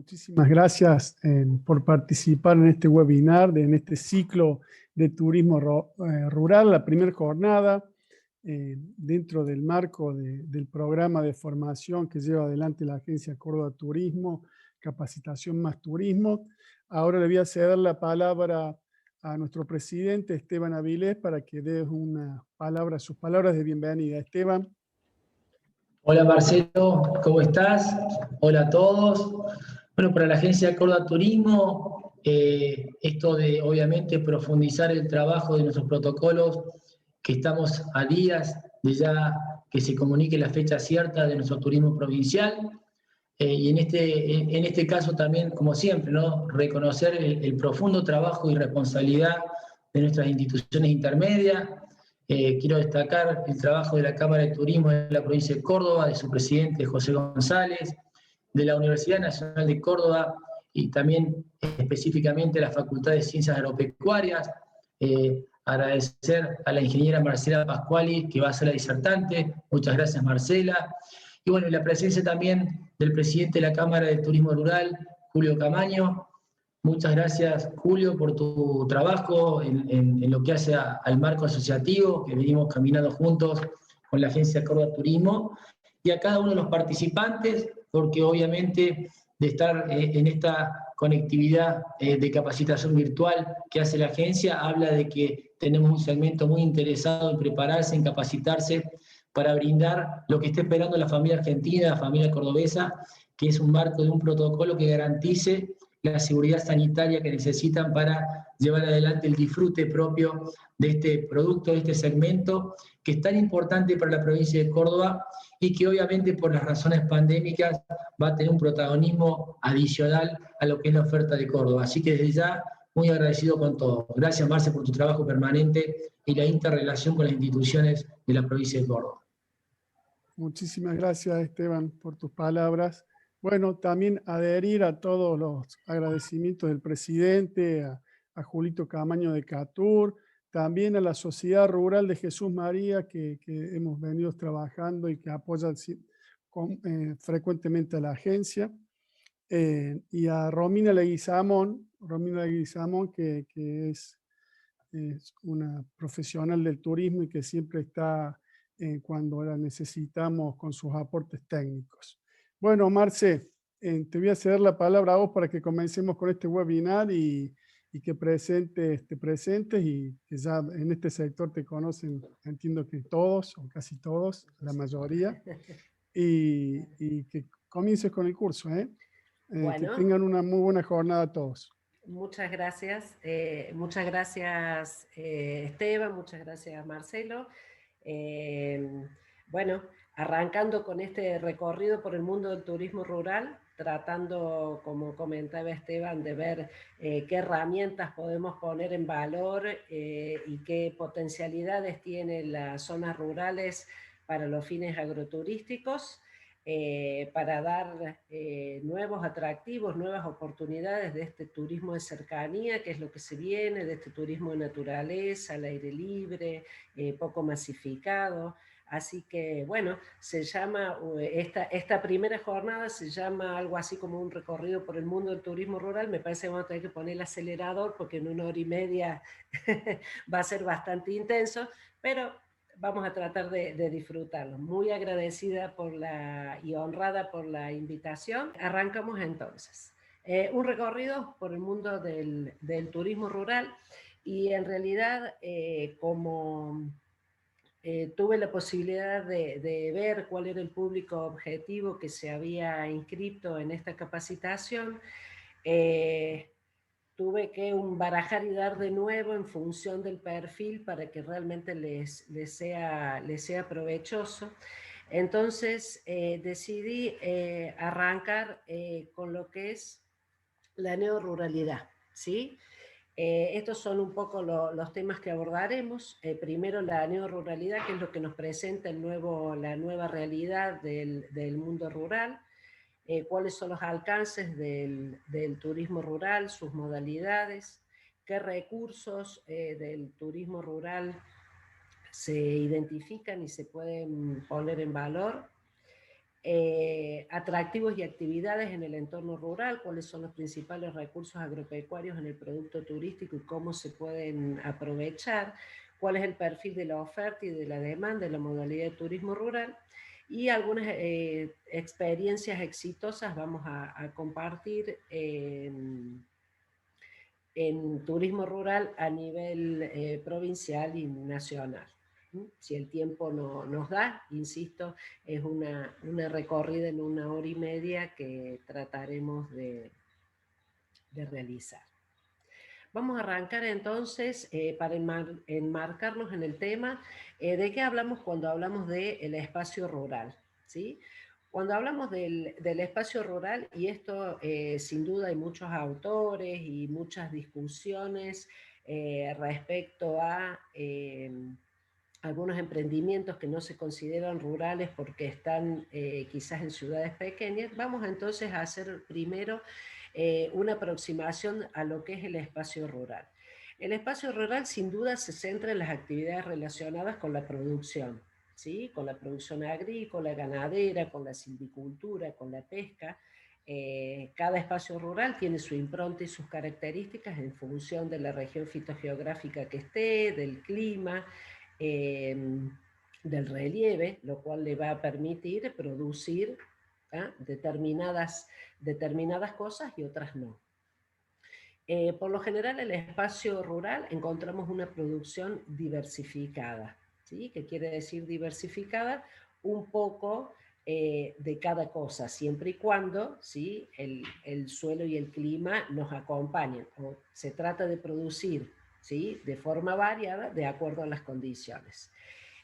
Muchísimas gracias por participar en este webinar, en este ciclo de turismo rural, la primera jornada, dentro del marco del programa de formación que lleva adelante la Agencia Córdoba Turismo, Capacitación más Turismo. Ahora le voy a ceder la palabra a nuestro presidente, Esteban Avilés, para que dé sus palabras de bienvenida. Esteban. Hola Marcelo, ¿cómo estás? Hola a todos. Bueno, para la Agencia Córdoba Turismo, esto de obviamente profundizar el trabajo de nuestros protocolos, que estamos a días de ya que se comunique la fecha cierta de nuestro turismo provincial. Y en este caso también, como siempre, ¿no? Reconocer el profundo trabajo y responsabilidad de nuestras instituciones intermedias. Quiero destacar el trabajo de la Cámara de Turismo de la provincia de Córdoba, de su presidente José González, de la Universidad Nacional de Córdoba y también específicamente la Facultad de Ciencias Agropecuarias. Agradecer a la ingeniera Marcela Pascuali, que va a ser la disertante. Muchas gracias, Marcela. Y bueno, la presencia también del presidente de la Cámara de Turismo Rural, Julio Camaño. Muchas gracias, Julio, por tu trabajo en lo que hace al marco asociativo, que venimos caminando juntos con la Agencia Córdoba Turismo, y a cada uno de los participantes, porque obviamente de estar en esta conectividad de capacitación virtual que hace la agencia, habla de que tenemos un segmento muy interesado en prepararse, en capacitarse, para brindar lo que está esperando la familia argentina, la familia cordobesa, que es un marco de un protocolo que garantice la seguridad sanitaria que necesitan para llevar adelante el disfrute propio de este producto, de este segmento, que es tan importante para la provincia de Córdoba y que obviamente por las razones pandémicas va a tener un protagonismo adicional a lo que es la oferta de Córdoba. Así que desde ya, muy agradecido con todo. Gracias, Marce, por tu trabajo permanente y la interrelación con las instituciones de la provincia de Córdoba. Muchísimas gracias, Esteban, por tus palabras. Bueno, también adherir a todos los agradecimientos del presidente, a Julito Camaño de Catur, también a la Sociedad Rural de Jesús María, que hemos venido trabajando y que apoya frecuentemente a la agencia, y a Romina Leguizamón, que es una profesional del turismo y que siempre está cuando la necesitamos con sus aportes técnicos. Bueno, Marce, te voy a ceder la palabra a vos para que comencemos con este webinar y que te presentes y que ya en este sector te conocen, entiendo que todos o casi todos, la mayoría, y que comiences con el curso. Bueno, que tengan una muy buena jornada todos. Muchas gracias, Esteban, muchas gracias Marcelo. Bueno, arrancando con este recorrido por el mundo del turismo rural, tratando, como comentaba Esteban, de ver qué herramientas podemos poner en valor y qué potencialidades tienen las zonas rurales para los fines agroturísticos. Para dar nuevos atractivos, nuevas oportunidades de este turismo de cercanía, que es lo que se viene, de este turismo de naturaleza, al aire libre, poco masificado. Así que, bueno, se llama, esta primera jornada se llama algo así como un recorrido por el mundo del turismo rural. Me parece que vamos a tener que poner el acelerador porque en 1 hora y media va a ser bastante intenso, pero vamos a tratar de disfrutarlo. Muy agradecida y honrada por la invitación. Arrancamos entonces. Un recorrido por el mundo del turismo rural y en realidad como tuve la posibilidad de ver cuál era el público objetivo que se había inscrito en esta capacitación, tuve que barajar y dar de nuevo en función del perfil para que realmente les sea provechoso. Entonces decidí arrancar con lo que es la neoruralidad, ¿sí? Estos son un poco los temas que abordaremos. Primero la neoruralidad, que es lo que nos presenta la nueva realidad del mundo rural. Cuáles son los alcances del turismo rural, sus modalidades, qué recursos del turismo rural se identifican y se pueden poner en valor, atractivos y actividades en el entorno rural, cuáles son los principales recursos agropecuarios en el producto turístico y cómo se pueden aprovechar, cuál es el perfil de la oferta y de la demanda de la modalidad de turismo rural, y algunas experiencias exitosas vamos a compartir en turismo rural a nivel provincial y nacional. Si el tiempo nos da, insisto, es una recorrida en 1 hora y media que trataremos de realizar. Vamos a arrancar entonces, para enmarcarnos en el tema, ¿de qué hablamos cuando hablamos del espacio rural? ¿Sí? Cuando hablamos del espacio rural, y esto sin duda hay muchos autores y muchas discusiones respecto a algunos emprendimientos que no se consideran rurales porque están quizás en ciudades pequeñas, vamos entonces a hacer primero una aproximación a lo que es el espacio rural. El espacio rural sin duda se centra en las actividades relacionadas con la producción, ¿sí? Con la producción agrícola, ganadera, con la silvicultura, con la pesca. Cada espacio rural tiene su impronta y sus características en función de la región fitogeográfica que esté, del clima, del relieve, lo cual le va a permitir producir determinadas cosas y otras no. Por lo general, en el espacio rural encontramos una producción diversificada, ¿sí? ¿Qué quiere decir diversificada? Un poco de cada cosa, siempre y cuando, ¿sí?, el suelo y el clima nos acompañen. O se trata de producir, ¿sí?, de forma variada de acuerdo a las condiciones.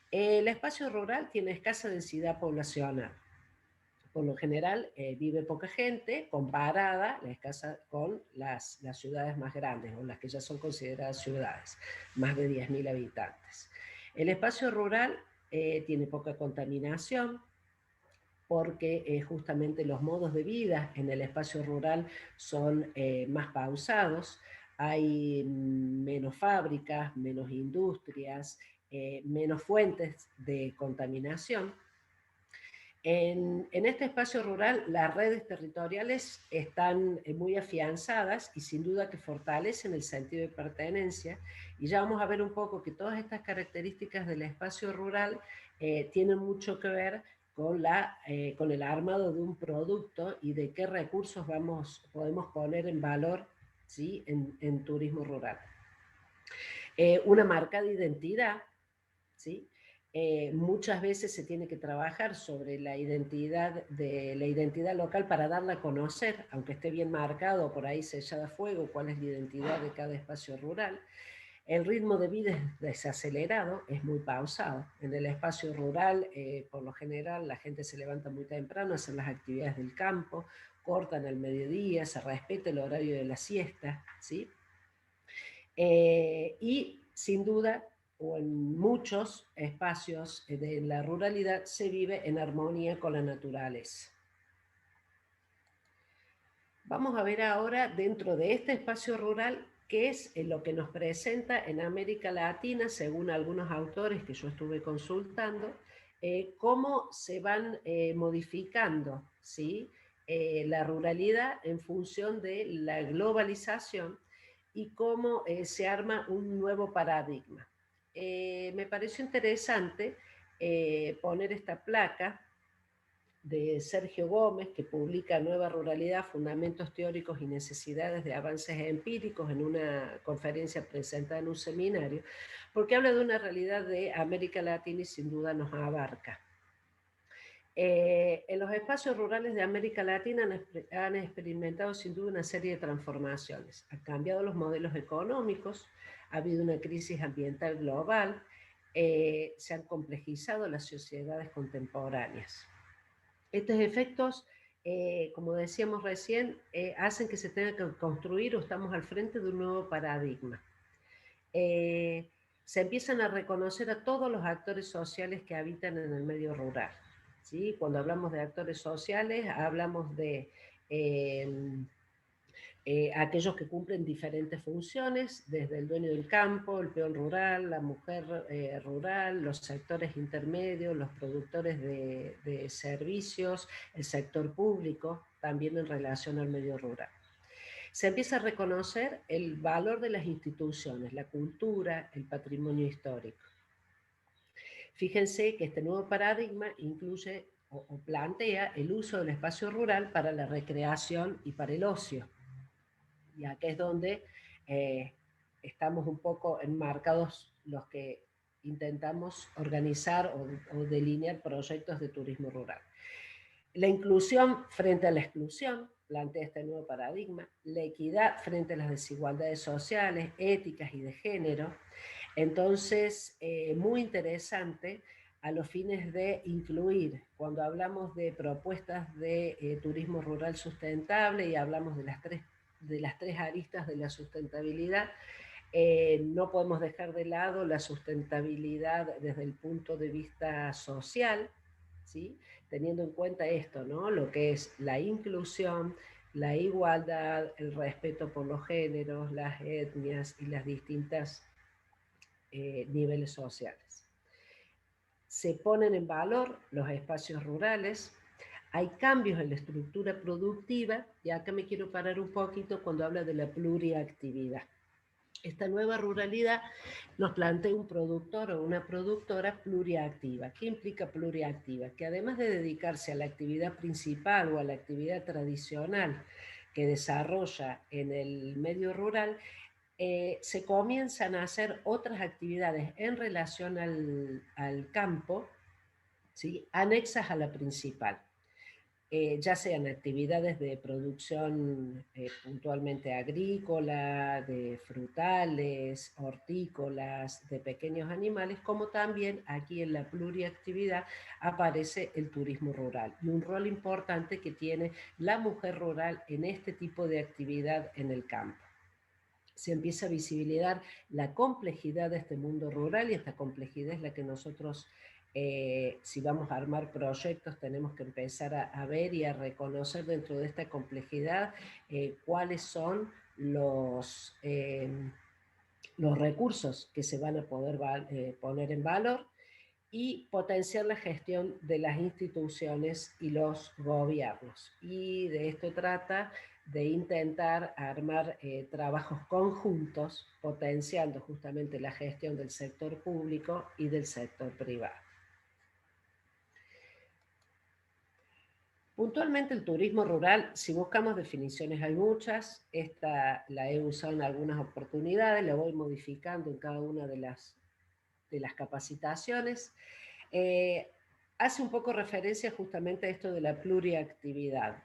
El espacio rural tiene escasa densidad poblacional. Por lo general vive poca gente comparada la escasa con las ciudades más grandes o las que ya son consideradas ciudades, más de 10.000 habitantes. El espacio rural tiene poca contaminación porque justamente los modos de vida en el espacio rural son más pausados, hay menos fábricas, menos industrias, menos fuentes de contaminación. En este espacio rural las redes territoriales están muy afianzadas y sin duda que fortalecen el sentido de pertenencia, y ya vamos a ver un poco que todas estas características del espacio rural tienen mucho que ver con el armado de un producto y de qué recursos podemos poner en valor, ¿sí?, en turismo rural. Una marca de identidad, ¿sí? Muchas veces se tiene que trabajar sobre la identidad local para darla a conocer, aunque esté bien marcado, por ahí sellada a fuego, cuál es la identidad de cada espacio rural. El ritmo de vida es desacelerado, es muy pausado. En el espacio rural, por lo general, la gente se levanta muy temprano, hacen las actividades del campo, cortan al mediodía, se respeta el horario de la siesta, ¿sí? Y sin duda, o en muchos espacios de la ruralidad, se vive en armonía con la naturaleza. Vamos a ver ahora, dentro de este espacio rural, qué es lo que nos presenta en América Latina, según algunos autores que yo estuve consultando, cómo se van modificando, ¿sí?, la ruralidad en función de la globalización y cómo se arma un nuevo paradigma. Me pareció interesante poner esta placa de Sergio Gómez, que publica Nueva Ruralidad, Fundamentos Teóricos y Necesidades de Avances Empíricos, en una conferencia presentada en un seminario, porque habla de una realidad de América Latina y sin duda nos abarca. En los espacios rurales de América Latina han experimentado sin duda una serie de transformaciones. Han cambiado los modelos económicos, ha habido una crisis ambiental global, se han complejizado las sociedades contemporáneas. Estos efectos, como decíamos recién, hacen que se tenga que construir o estamos al frente de un nuevo paradigma. Se empiezan a reconocer a todos los actores sociales que habitan en el medio rural, ¿sí? Cuando hablamos de actores sociales, hablamos de aquellos que cumplen diferentes funciones, desde el dueño del campo, el peón rural, la mujer rural, los sectores intermedios, los productores de servicios, el sector público, también en relación al medio rural. Se empieza a reconocer el valor de las instituciones, la cultura, el patrimonio histórico. Fíjense que este nuevo paradigma incluye o plantea el uso del espacio rural para la recreación y para el ocio. Y acá es donde estamos un poco enmarcados los que intentamos organizar o delinear proyectos de turismo rural. La inclusión frente a la exclusión, plantea este nuevo paradigma, la equidad frente a las desigualdades sociales, éticas y de género. Entonces, muy interesante a los fines de incluir, cuando hablamos de propuestas de turismo rural sustentable y hablamos de las tres aristas de la sustentabilidad, no podemos dejar de lado la sustentabilidad desde el punto de vista social, ¿sí? Teniendo en cuenta esto, ¿no? Lo que es la inclusión, la igualdad, el respeto por los géneros, las etnias y las distintas niveles sociales. Se ponen en valor los espacios rurales, hay cambios en la estructura productiva, y acá me quiero parar un poquito cuando habla de la pluriactividad. Esta nueva ruralidad nos plantea un productor o una productora pluriactiva. ¿Qué implica pluriactiva? Que además de dedicarse a la actividad principal o a la actividad tradicional que desarrolla en el medio rural, se comienzan a hacer otras actividades en relación al campo, ¿sí? Anexas a la principal. Ya sean actividades de producción puntualmente agrícola, de frutales, hortícolas, de pequeños animales, como también aquí en la pluriactividad aparece el turismo rural y un rol importante que tiene la mujer rural en este tipo de actividad en el campo. Se empieza a visibilizar la complejidad de este mundo rural y esta complejidad es la que nosotros si vamos a armar proyectos tenemos que empezar a ver y a reconocer dentro de esta complejidad cuáles son los recursos que se van a poder poner en valor y potenciar la gestión de las instituciones y los gobiernos. Y de esto trata de intentar armar trabajos conjuntos, potenciando justamente la gestión del sector público y del sector privado. Puntualmente el turismo rural, si buscamos definiciones hay muchas, esta la he usado en algunas oportunidades, la voy modificando en cada una de las capacitaciones. Hace un poco referencia justamente a esto de la pluriactividad.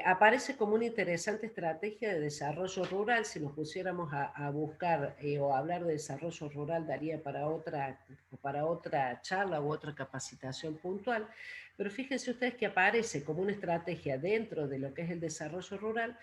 Aparece como una interesante estrategia de desarrollo rural. Si nos pusiéramos a buscar o a hablar de desarrollo rural daría para otra charla u otra capacitación puntual, pero fíjense ustedes que aparece como una estrategia dentro de lo que es el desarrollo rural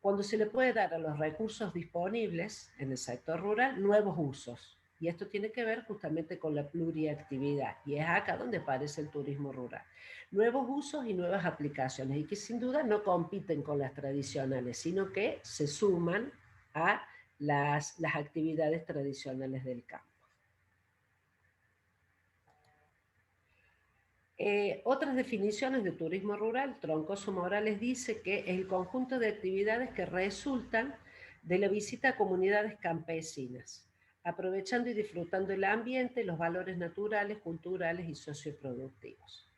cuando se le puede dar a los recursos disponibles en el sector rural nuevos usos. Y esto tiene que ver justamente con la pluriactividad. Y es acá donde aparece el turismo rural. Nuevos usos y nuevas aplicaciones. Y que sin duda no compiten con las tradicionales, sino que se suman a las actividades tradicionales del campo. Otras definiciones de turismo rural, Troncoso Morales dice que es el conjunto de actividades que resultan de la visita a comunidades campesinas, aprovechando y disfrutando el ambiente, los valores naturales, culturales y socioproductivos.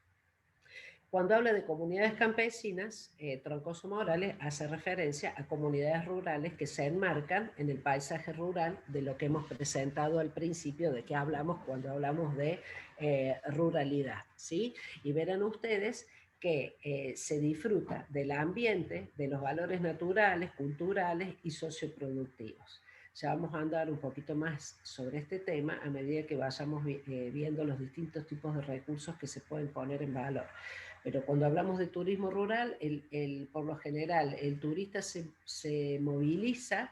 Cuando habla de comunidades campesinas, Troncoso Morales hace referencia a comunidades rurales que se enmarcan en el paisaje rural de lo que hemos presentado al principio, de que hablamos cuando hablamos de ruralidad, ¿sí? Y verán ustedes que se disfruta del ambiente, de los valores naturales, culturales y socioproductivos. Ya vamos a andar un poquito más sobre este tema a medida que vayamos viendo los distintos tipos de recursos que se pueden poner en valor. Pero cuando hablamos de turismo rural, por lo general el turista se moviliza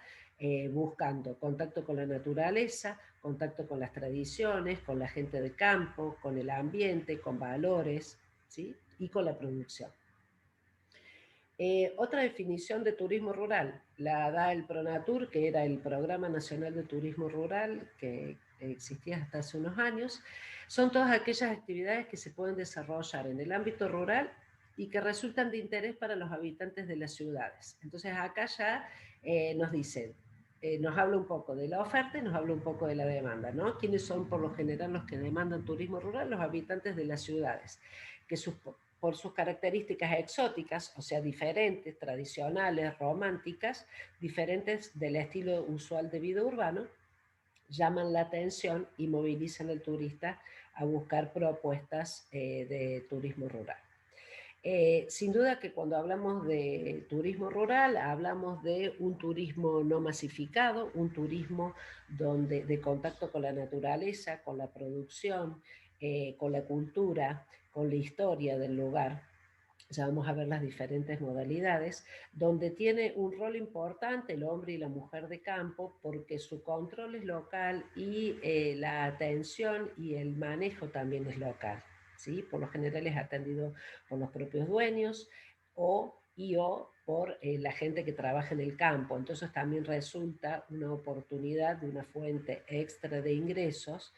buscando contacto con la naturaleza, contacto con las tradiciones, con la gente de campo, con el ambiente, con valores, ¿sí? Y con la producción. Otra definición de turismo rural la da el PRONATUR, que era el Programa Nacional de Turismo Rural, que existía hasta hace unos años. Son todas aquellas actividades que se pueden desarrollar en el ámbito rural y que resultan de interés para los habitantes de las ciudades. Entonces acá ya nos dicen, nos habla un poco de la oferta y nos habla un poco de la demanda, ¿no? ¿Quiénes son por lo general los que demandan turismo rural? Los habitantes de las ciudades, que por sus características exóticas, o sea, diferentes, tradicionales, románticas, diferentes del estilo usual de vida urbano, llaman la atención y movilizan al turista a buscar propuestas de turismo rural. Sin duda que cuando hablamos de turismo rural, hablamos de un turismo no masificado, un turismo de contacto con la naturaleza, con la producción, con la cultura, con la historia del lugar. Ya vamos a ver las diferentes modalidades, donde tiene un rol importante el hombre y la mujer de campo, porque su control es local y la atención y el manejo también es local, ¿sí? Por lo general es atendido por los propios dueños o por la gente que trabaja en el campo. Entonces también resulta una oportunidad de una fuente extra de ingresos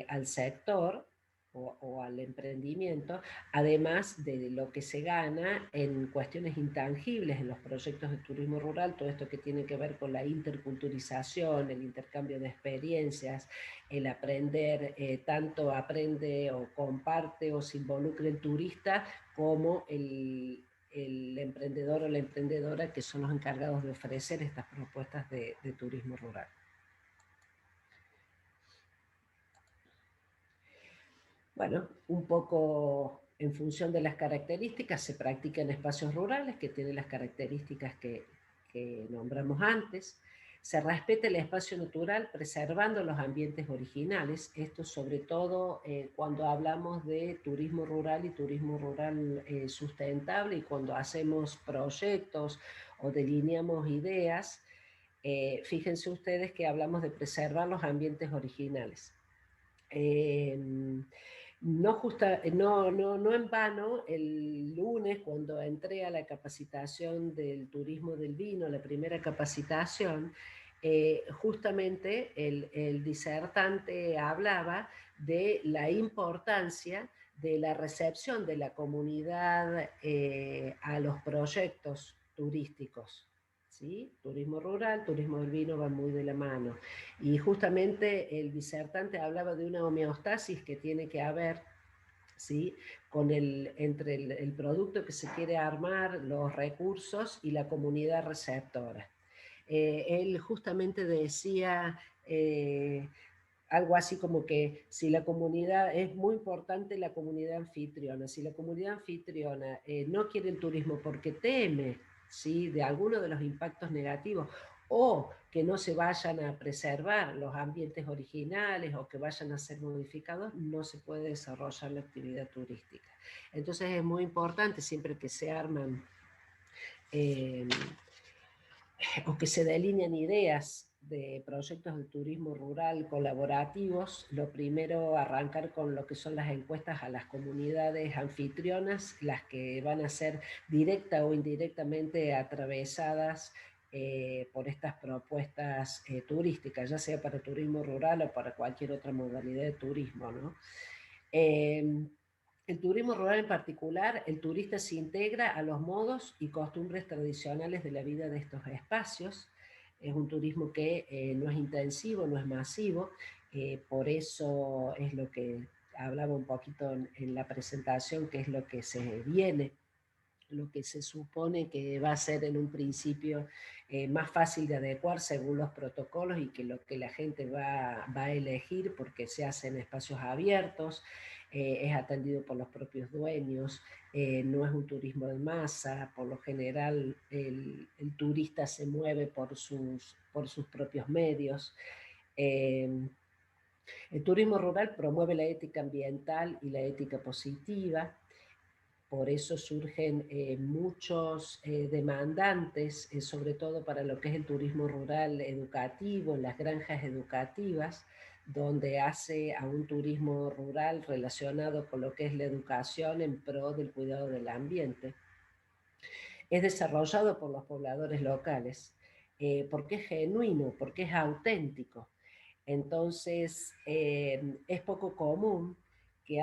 al sector o al emprendimiento, además de lo que se gana en cuestiones intangibles en los proyectos de turismo rural, todo esto que tiene que ver con la interculturización, el intercambio de experiencias, el aprender, tanto aprende o comparte o se involucra el turista como el emprendedor o la emprendedora, que son los encargados de ofrecer estas propuestas de turismo rural. Bueno, un poco en función de las características, se practica en espacios rurales que tienen las características que nombramos antes. Se respeta el espacio natural preservando los ambientes originales. Esto sobre todo cuando hablamos de turismo rural y turismo rural sustentable, y cuando hacemos proyectos o delineamos ideas. Fíjense ustedes que hablamos de preservar los ambientes originales. No en vano, el lunes cuando entré a la capacitación del turismo del vino, la primera capacitación, justamente el disertante hablaba de la importancia de la recepción de la comunidad a los proyectos turísticos. ¿Sí? Turismo rural, turismo del vino van muy de la mano. Y justamente el disertante hablaba de una homeostasis que tiene que haber, ¿sí? Entre el producto que se quiere armar, los recursos y la comunidad receptora. Él justamente decía algo así como que si la comunidad, es muy importante la comunidad anfitriona, si la comunidad anfitriona no quiere el turismo porque teme, ¿sí?, de alguno de los impactos negativos, o que no se vayan a preservar los ambientes originales o que vayan a ser modificados, no se puede desarrollar la actividad turística. Entonces es muy importante siempre que se arman o que se delinean ideas de proyectos de turismo rural colaborativos, lo primero arrancar con lo que son las encuestas a las comunidades anfitrionas, las que van a ser directa o indirectamente atravesadas por estas propuestas turísticas, ya sea para turismo rural o para cualquier otra modalidad de turismo, ¿no? El turismo rural en particular, el turista se integra a los modos y costumbres tradicionales de la vida de estos espacios. Es un turismo que no es intensivo, no es masivo, por eso es lo que hablaba un poquito en la presentación, que es lo que se viene, lo que se supone que va a ser en un principio más fácil de adecuar según los protocolos y que lo que la gente va a elegir, porque se hace en espacios abiertos, es atendido por los propios dueños, no es un turismo de masa, por lo general el turista se mueve por sus propios medios. El turismo rural promueve la ética ambiental y la ética positiva. Por eso surgen muchos demandantes, sobre todo para lo que es el turismo rural educativo, las granjas educativas, donde hace a un turismo rural relacionado con lo que es la educación en pro del cuidado del ambiente. es desarrollado por los pobladores locales, porque es genuino, porque es auténtico. Entonces, es poco común que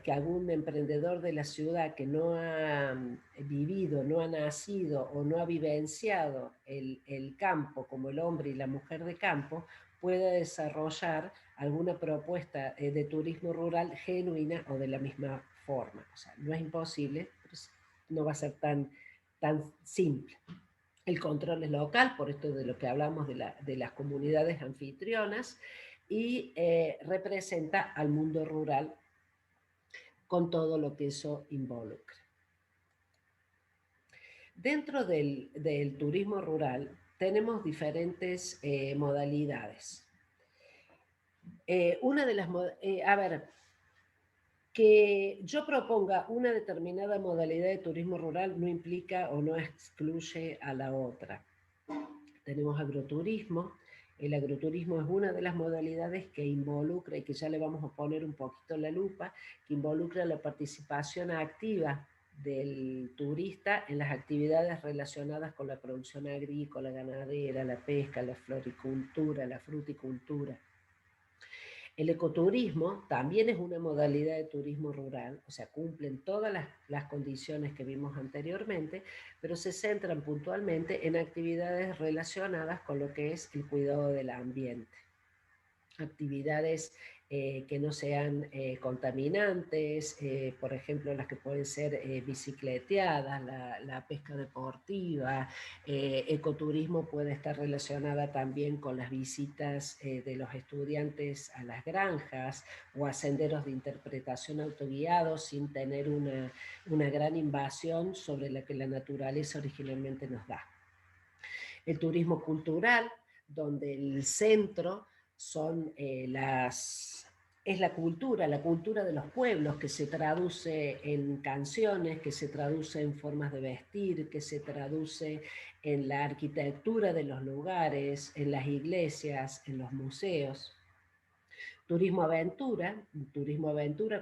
que algún emprendedor de la ciudad que no ha vivido, no ha nacido o no ha vivenciado el campo como el hombre y la mujer de campo, pueda desarrollar alguna propuesta de turismo rural genuina o de la misma forma. O sea, no es imposible, pero no va a ser tan simple. El control es local, por esto de lo que hablamos de las comunidades anfitrionas, y representa al mundo rural con todo lo que eso involucra. Dentro del turismo rural tenemos diferentes modalidades. Una de las, a ver, que yo proponga una determinada modalidad de turismo rural no implica o no excluye a la otra. Tenemos agroturismo. El agroturismo es una de las modalidades que involucra, y que ya le vamos a poner un poquito la lupa, que involucra la participación activa del turista en las actividades relacionadas con la producción agrícola, ganadera, la pesca, la floricultura, la fruticultura. El ecoturismo también es una modalidad de turismo rural, o sea, cumplen todas las condiciones que vimos anteriormente, pero se centran puntualmente en actividades relacionadas con lo que es el cuidado del ambiente. Actividades que no sean contaminantes, por ejemplo, las que pueden ser bicicleteadas, la pesca deportiva. Ecoturismo puede estar relacionada también con las visitas de los estudiantes a las granjas o a senderos de interpretación autoguiados sin tener una gran invasión sobre la que la naturaleza originalmente nos da. El turismo cultural, donde el centro son es la cultura de los pueblos, que se traduce en canciones, que se traduce en formas de vestir, que se traduce en la arquitectura de los lugares, en las iglesias, en los museos. Turismo aventura,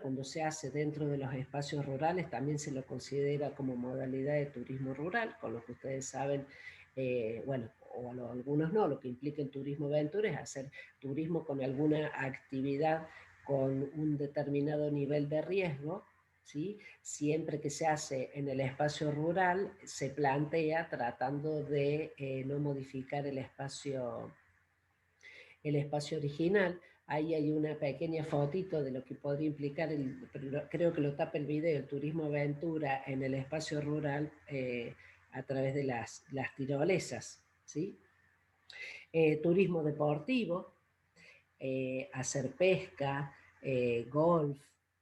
cuando se hace dentro de los espacios rurales, también se lo considera como modalidad de turismo rural, con lo que ustedes saben, bueno, o algunos no, lo que implica el turismo aventura es hacer turismo con alguna actividad con un determinado nivel de riesgo, ¿sí? Siempre que se hace en el espacio rural, se plantea tratando de no modificar el espacio original. Ahí hay una pequeña fotito de lo que podría implicar, creo que lo tapa el video, el turismo aventura en el espacio rural a través de las tirolesas, ¿sí? Turismo deportivo, hacer pesca, golf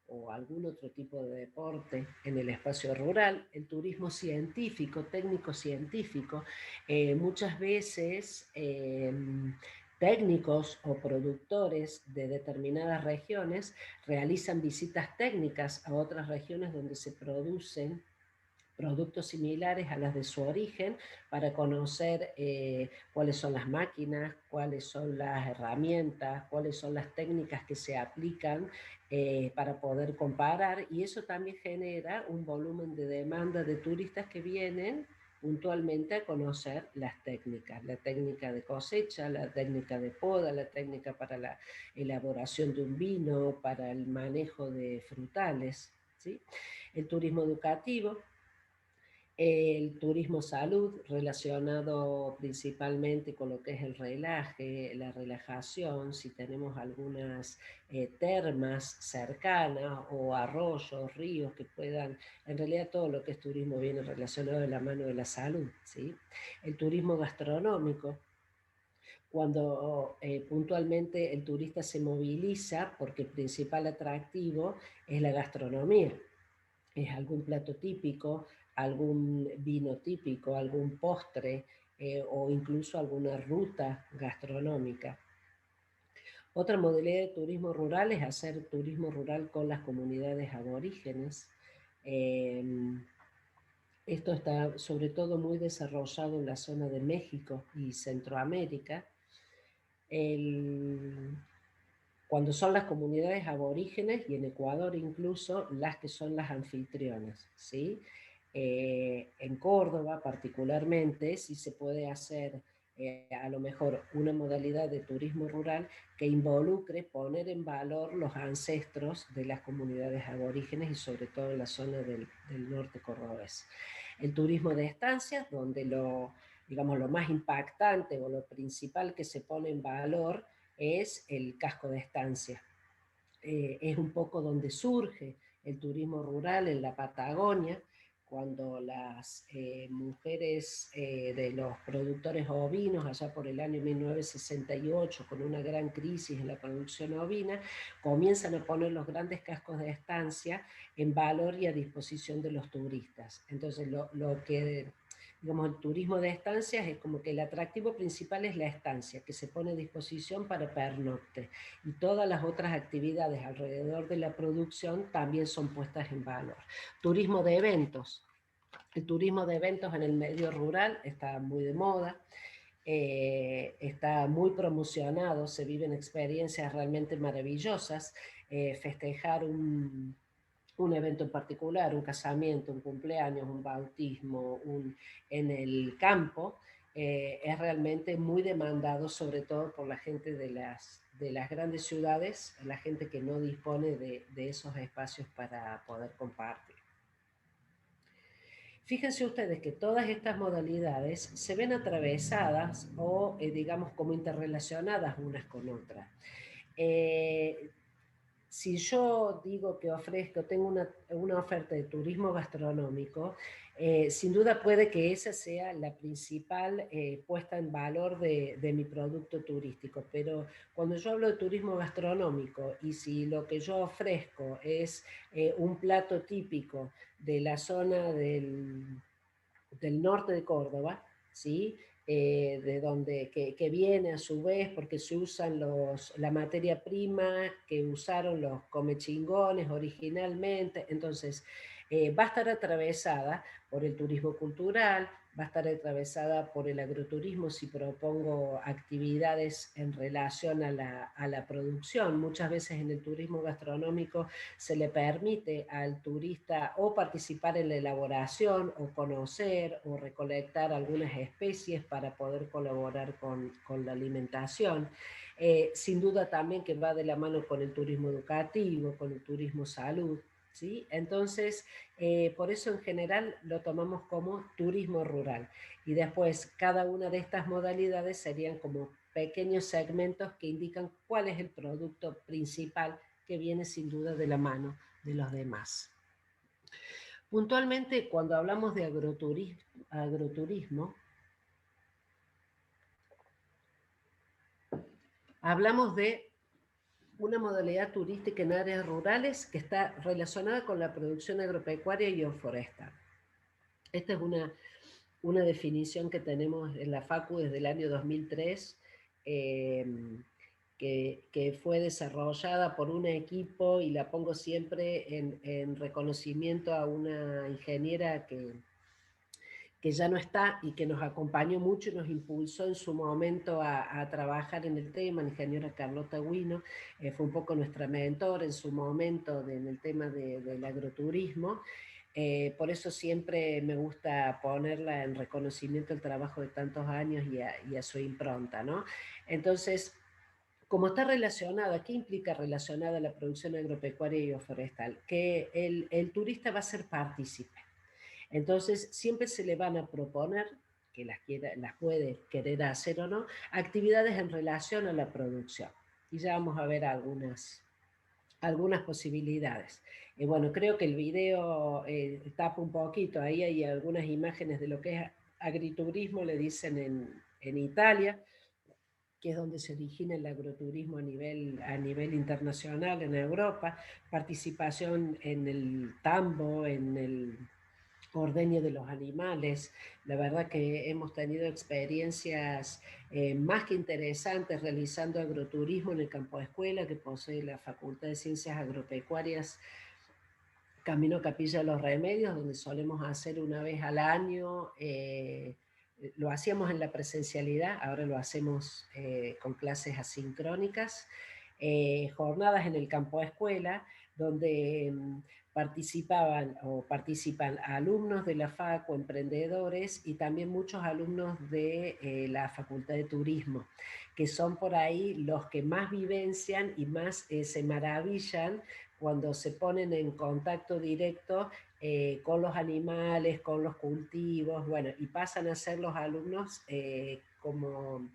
o algún otro tipo de deporte en el espacio rural. El turismo científico, técnico-científico, muchas veces técnicos o productores de determinadas regiones realizan visitas técnicas a otras regiones donde se producen productos similares a las de su origen para conocer cuáles son las máquinas, cuáles son las herramientas, cuáles son las técnicas que se aplican para poder comparar, y eso también genera un volumen de demanda de turistas que vienen puntualmente a conocer las técnicas, la técnica de cosecha, la técnica de poda, la técnica para la elaboración de un vino, para el manejo de frutales, ¿sí? El turismo educativo, el turismo salud, relacionado principalmente con lo que es el relaje, la relajación, si tenemos algunas termas cercanas o arroyos, ríos que puedan, en realidad todo lo que es turismo viene relacionado de la mano de la salud, ¿sí? El turismo gastronómico, cuando puntualmente el turista se moviliza porque el principal atractivo es la gastronomía. Es algún plato típico, algún vino típico, algún postre o incluso alguna ruta gastronómica. Otra modalidad de turismo rural es hacer turismo rural con las comunidades aborígenes. Esto está sobre todo muy desarrollado en la zona de México y Centroamérica. Cuando son las comunidades aborígenes, y en Ecuador incluso, las que son las anfitrionas, ¿sí? En Córdoba particularmente, sí se puede hacer a lo mejor una modalidad de turismo rural que involucre poner en valor los ancestros de las comunidades aborígenes y sobre todo en la zona del norte cordobés. El turismo de estancias, donde digamos, lo más impactante o lo principal que se pone en valor es el casco de estancia. Es un poco donde surge el turismo rural en la Patagonia, cuando las mujeres de los productores ovinos, allá por el año 1968, con una gran crisis en la producción ovina, comienzan a poner los grandes cascos de estancia en valor y a disposición de los turistas. Entonces, lo que digamos, el turismo de estancias es como que el atractivo principal es la estancia, que se pone a disposición para pernocte, y todas las otras actividades alrededor de la producción también son puestas en valor. Turismo de eventos. El turismo de eventos en el medio rural está muy de moda, está muy promocionado, se viven experiencias realmente maravillosas, festejar un evento en particular, un casamiento, un cumpleaños, un bautismo, en el campo, es realmente muy demandado, sobre todo por la gente de las grandes ciudades, la gente que no dispone de esos espacios para poder compartir. Fíjense ustedes que todas estas modalidades se ven atravesadas o, digamos, como interrelacionadas unas con otras. Si yo digo que tengo una oferta de turismo gastronómico, sin duda puede que esa sea la principal puesta en valor de mi producto turístico, pero cuando yo hablo de turismo gastronómico y si lo que yo ofrezco es un plato típico de la zona del norte de Córdoba, ¿sí? De donde, que viene a su vez porque se usan la materia prima que usaron los comechingones originalmente, entonces va a estar atravesada por el turismo cultural, va a estar atravesada por el agroturismo si propongo actividades en relación a la producción. Muchas veces en el turismo gastronómico se le permite al turista o participar en la elaboración o conocer o recolectar algunas especies para poder colaborar con la alimentación. Sin duda también que va de la mano con el turismo educativo, con el turismo salud. ¿Sí? Entonces, por eso en general lo tomamos como turismo rural. Y después, cada una de estas modalidades serían como pequeños segmentos que indican cuál es el producto principal que viene sin duda de la mano de los demás. Puntualmente, cuando hablamos de agroturismo, hablamos de una modalidad turística en áreas rurales que está relacionada con la producción agropecuaria y forestal. Esta es una definición que tenemos en la FACU desde el año 2003, que fue desarrollada por un equipo, y la pongo siempre en reconocimiento a una ingeniera que ya no está y que nos acompañó mucho y nos impulsó en su momento a trabajar en el tema, la ingeniera Carlota Guino, fue un poco nuestra mentora en su momento en el tema del agroturismo. Por eso siempre me gusta ponerla en reconocimiento al trabajo de tantos años y a su impronta, ¿no? Entonces, como está relacionada, ¿qué implica relacionada la producción agropecuaria y forestal? Que el turista va a ser partícipe. Entonces, siempre se le van a proponer, que las puede querer hacer o no, actividades en relación a la producción. Y ya vamos a ver algunas posibilidades. Bueno, creo que el video tapa un poquito, ahí hay algunas imágenes de lo que es agriturismo, le dicen en Italia, que es donde se origina el agroturismo a nivel internacional en Europa, participación en el tambo, en el ordeño de los animales. La verdad que hemos tenido experiencias más que interesantes realizando agroturismo en el campo de escuela que posee la Facultad de Ciencias Agropecuarias Camino Capilla de los Remedios, donde solemos hacer una vez al año. Lo hacíamos en la presencialidad, ahora lo hacemos con clases asincrónicas, jornadas en el campo de escuela, donde participan alumnos de la FACU, emprendedores y también muchos alumnos de la Facultad de Turismo, que son por ahí los que más vivencian y más se maravillan cuando se ponen en contacto directo con los animales, con los cultivos, bueno, y pasan a ser los alumnos como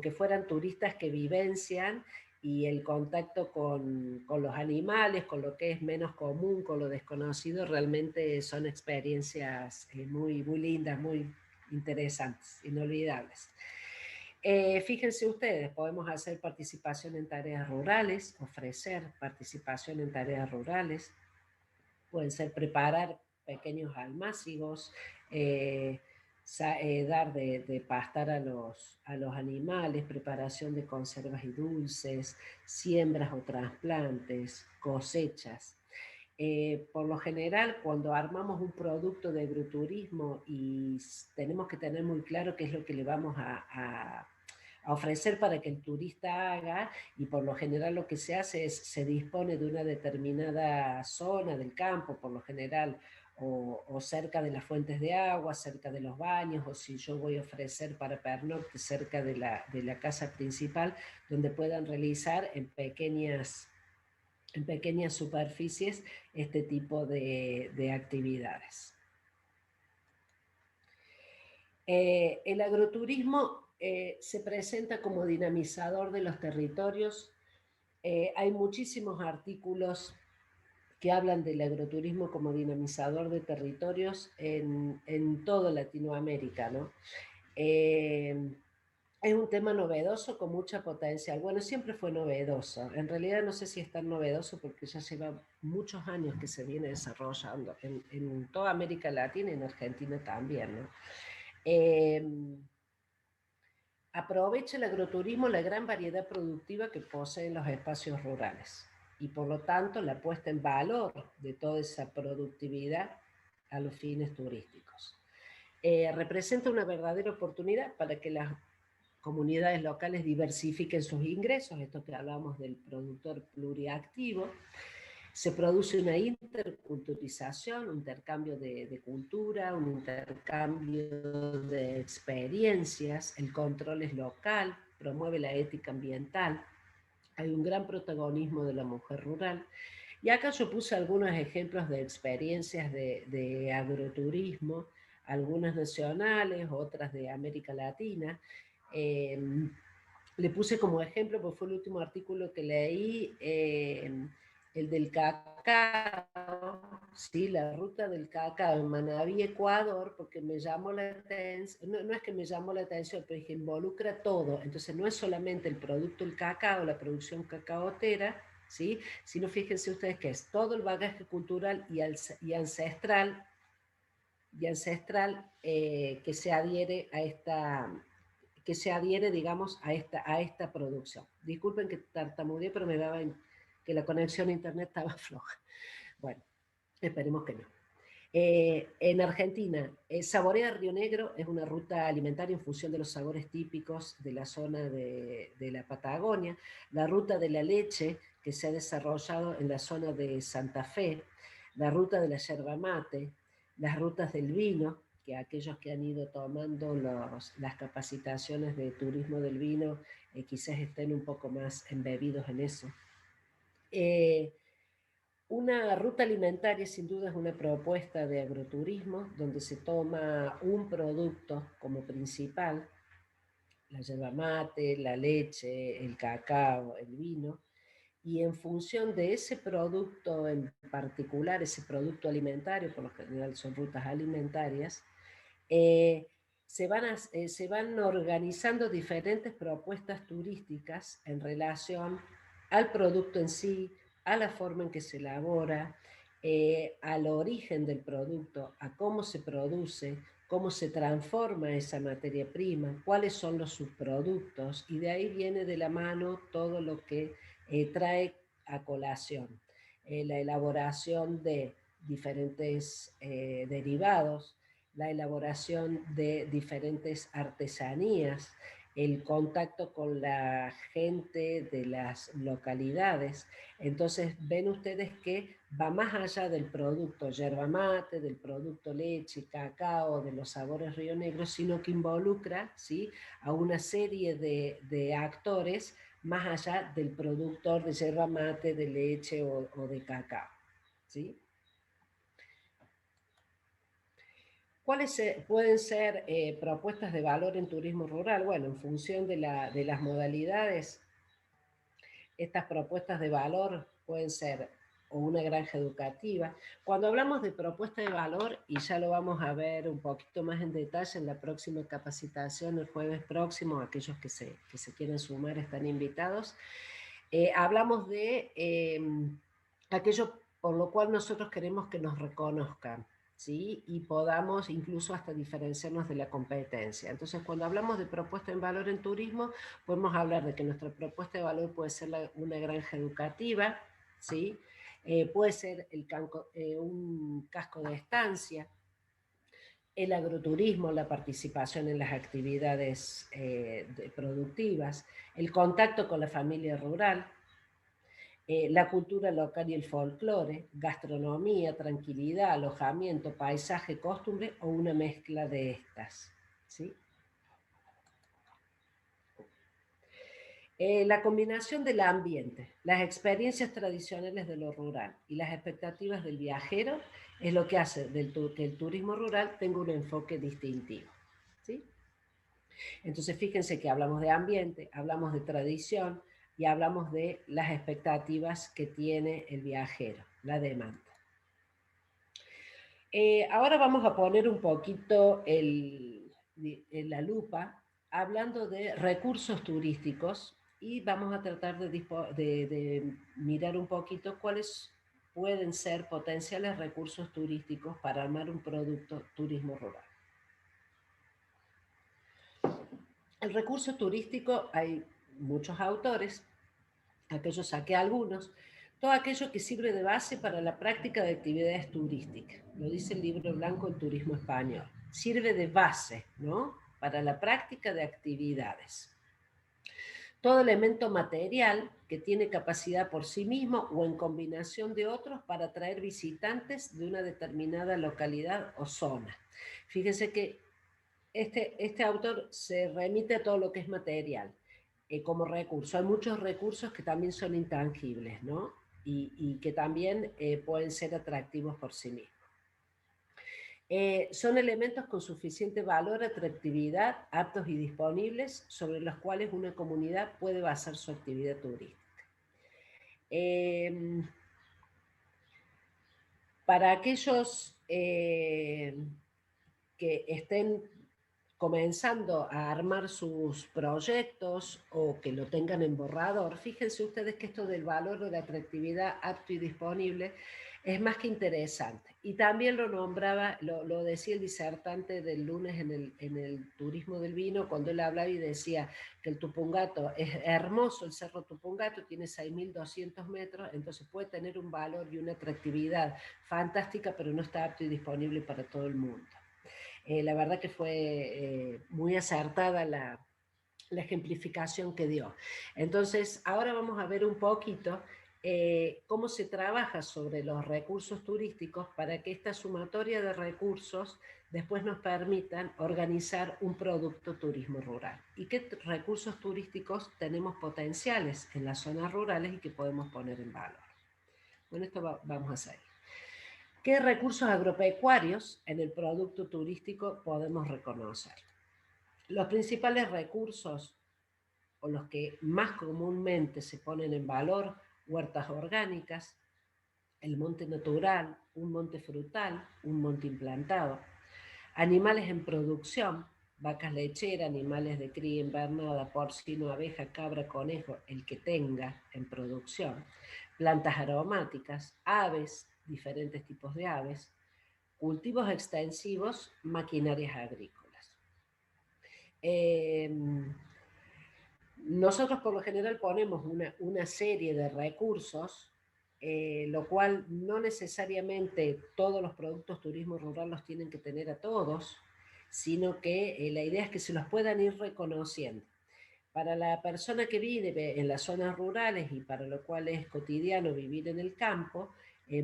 que fueran turistas que vivencian, y el contacto con los animales, con lo que es menos común, con lo desconocido, realmente son experiencias muy, muy lindas, muy interesantes, inolvidables. Fíjense ustedes, podemos hacer participación en tareas rurales, ofrecer participación en tareas rurales, pueden ser preparar pequeños almácigos, dar de pastar a los animales, preparación de conservas y dulces, siembras o trasplantes, cosechas. Por lo general, cuando armamos un producto de agroturismo y tenemos que tener muy claro qué es lo que le vamos a ofrecer para que el turista haga, y por lo general lo que se hace es, se dispone de una determinada zona del campo, por lo general, o cerca de las fuentes de agua, cerca de los baños, o si yo voy a ofrecer para pernocte cerca de la casa principal, donde puedan realizar en pequeñas superficies este tipo de actividades. El agroturismo se presenta como dinamizador de los territorios. Hay muchísimos artículos que hablan del agroturismo como dinamizador de territorios en toda Latinoamérica, ¿no? Es un tema novedoso con mucha potencial. Bueno, siempre fue novedoso. En realidad no sé si es tan novedoso porque ya lleva muchos años que se viene desarrollando en toda América Latina y en Argentina también, ¿no? Aprovecha el agroturismo la gran variedad productiva que poseen los espacios rurales y por lo tanto la puesta en valor de toda esa productividad a los fines turísticos. Representa una verdadera oportunidad para que las comunidades locales diversifiquen sus ingresos, esto que hablamos del productor pluriactivo. Se produce una interculturización, un intercambio de cultura, un intercambio de experiencias, el control es local, promueve la ética ambiental, hay un gran protagonismo de la mujer rural. Y acá yo puse algunos ejemplos de experiencias de agroturismo, algunas nacionales, otras de América Latina. Le puse como ejemplo, porque fue el último artículo que leí, el del cacao, sí, la ruta del cacao en Manabí, Ecuador, porque me llamó la atención, no es que me llamó la atención, pero es que involucra todo, entonces no es solamente el producto del cacao, la producción cacaotera, ¿sí? Sino fíjense ustedes que es todo el bagaje cultural y ancestral que se adhiere a digamos, a esta producción. Disculpen que tartamudeé, pero me daba que la conexión a internet estaba floja. Bueno, esperemos que no. En Argentina, Saborea Río Negro es una ruta alimentaria en función de los sabores típicos de la zona de la Patagonia. La ruta de la leche, que se ha desarrollado en la zona de Santa Fe. La ruta de la yerba mate. Las rutas del vino, que aquellos que han ido tomando las capacitaciones de turismo del vino quizás estén un poco más embebidos en eso. Una ruta alimentaria sin duda es una propuesta de agroturismo donde se toma un producto como principal, la yerba mate, la leche, el cacao, el vino, y en función de ese producto en particular, ese producto alimentario, por lo general son rutas alimentarias, se van organizando diferentes propuestas turísticas en relación al producto en sí, a la forma en que se elabora, al origen del producto, a cómo se produce, cómo se transforma esa materia prima, cuáles son los subproductos, y de ahí viene de la mano todo lo que trae a colación. La elaboración de diferentes derivados, la elaboración de diferentes artesanías, el contacto con la gente de las localidades. Entonces ven ustedes que va más allá del producto yerba mate, del producto leche, cacao, de los sabores Río Negro, sino que involucra, ¿sí?, a una serie de actores más allá del productor de yerba mate, de leche o de cacao, ¿sí? ¿Cuáles pueden ser propuestas de valor en turismo rural? Bueno, en función de las modalidades, estas propuestas de valor pueden ser o una granja educativa. Cuando hablamos de propuesta de valor, y ya lo vamos a ver un poquito más en detalle en la próxima capacitación el jueves próximo, aquellos que se quieren sumar están invitados, hablamos de aquello por lo cual nosotros queremos que nos reconozcan, ¿sí? Y podamos incluso hasta diferenciarnos de la competencia. Entonces, cuando hablamos de propuesta en valor en turismo, podemos hablar de que nuestra propuesta de valor puede ser una granja educativa, ¿sí? Puede ser un casco de estancia, el agroturismo, la participación en las actividades productivas, el contacto con la familia rural, la cultura local y el folclore, gastronomía, tranquilidad, alojamiento, paisaje, costumbre o una mezcla de estas, ¿sí? La combinación del ambiente, las experiencias tradicionales de lo rural y las expectativas del viajero es lo que hace que el turismo rural tenga un enfoque distintivo, ¿sí? Entonces fíjense que hablamos de ambiente, hablamos de tradición y hablamos de las expectativas que tiene el viajero, la demanda. Ahora vamos a poner un poquito la lupa hablando de recursos turísticos y vamos a tratar de mirar un poquito cuáles pueden ser potenciales recursos turísticos para armar un producto turismo rural. El recurso turístico, hay muchos autores, aquellos saqué algunos, todo aquello que sirve de base para la práctica de actividades turísticas, lo dice el libro blanco del turismo español, sirve de base, ¿no?, para la práctica de actividades. Todo elemento material que tiene capacidad por sí mismo o en combinación de otros para atraer visitantes de una determinada localidad o zona. Fíjense que este autor se remite a todo lo que es material como recurso. Hay muchos recursos que también son intangibles, ¿no? Y que también pueden ser atractivos por sí mismos. Son elementos con suficiente valor, atractividad, aptos y disponibles, sobre los cuales una comunidad puede basar su actividad turística. Para aquellos que estén comenzando a armar sus proyectos o que lo tengan en borrador, fíjense ustedes que esto del valor o de atractividad apto y disponible es más que interesante. Y también lo nombraba, lo decía el disertante del lunes en el turismo del vino, cuando él hablaba y decía que el Tupungato es hermoso, el Cerro Tupungato tiene 6.200 metros, entonces puede tener un valor y una atractividad fantástica, pero no está apto y disponible para todo el mundo. La verdad que fue muy acertada la ejemplificación que dio. Entonces, ahora vamos a ver un poquito cómo se trabaja sobre los recursos turísticos para que esta sumatoria de recursos después nos permitan organizar un producto turismo rural. ¿Y qué recursos turísticos tenemos potenciales en las zonas rurales y que podemos poner en valor? Bueno, esto vamos a hacer. ¿Qué recursos agropecuarios en el producto turístico podemos reconocer? Los principales recursos, o los que más comúnmente se ponen en valor, huertas orgánicas, el monte natural, un monte frutal, un monte implantado, animales en producción, vacas lecheras, animales de cría invernada, porcino, abeja, cabra, conejo, el que tenga en producción, plantas aromáticas, aves, diferentes tipos de aves, cultivos extensivos, maquinarias agrícolas. Nosotros por lo general ponemos una serie de recursos, lo cual no necesariamente todos los productos turismo rural los tienen que tener a todos, sino que la idea es que se los puedan ir reconociendo. Para la persona que vive en las zonas rurales y para lo cual es cotidiano vivir en el campo,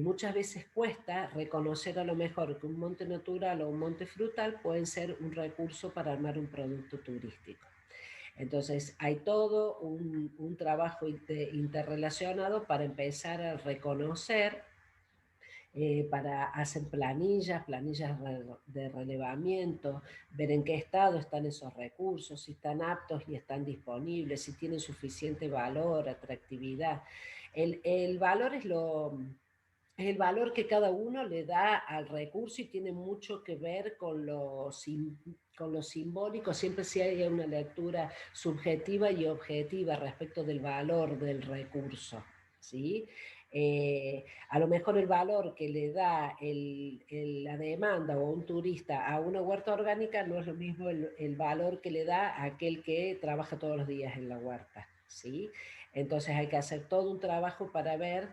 muchas veces cuesta reconocer a lo mejor que un monte natural o un monte frutal pueden ser un recurso para armar un producto turístico. Entonces hay todo un trabajo interrelacionado para empezar a reconocer, para hacer planillas de relevamiento, ver en qué estado están esos recursos, si están aptos y están disponibles, si tienen suficiente valor, atractividad. El valor es el valor que cada uno le da al recurso y tiene mucho que ver con lo simbólico, siempre si hay una lectura subjetiva y objetiva respecto del valor del recurso, ¿sí? A lo mejor el valor que le da la demanda o un turista a una huerta orgánica no es lo mismo el valor que le da a aquel que trabaja todos los días en la huerta, ¿sí? Entonces hay que hacer todo un trabajo para ver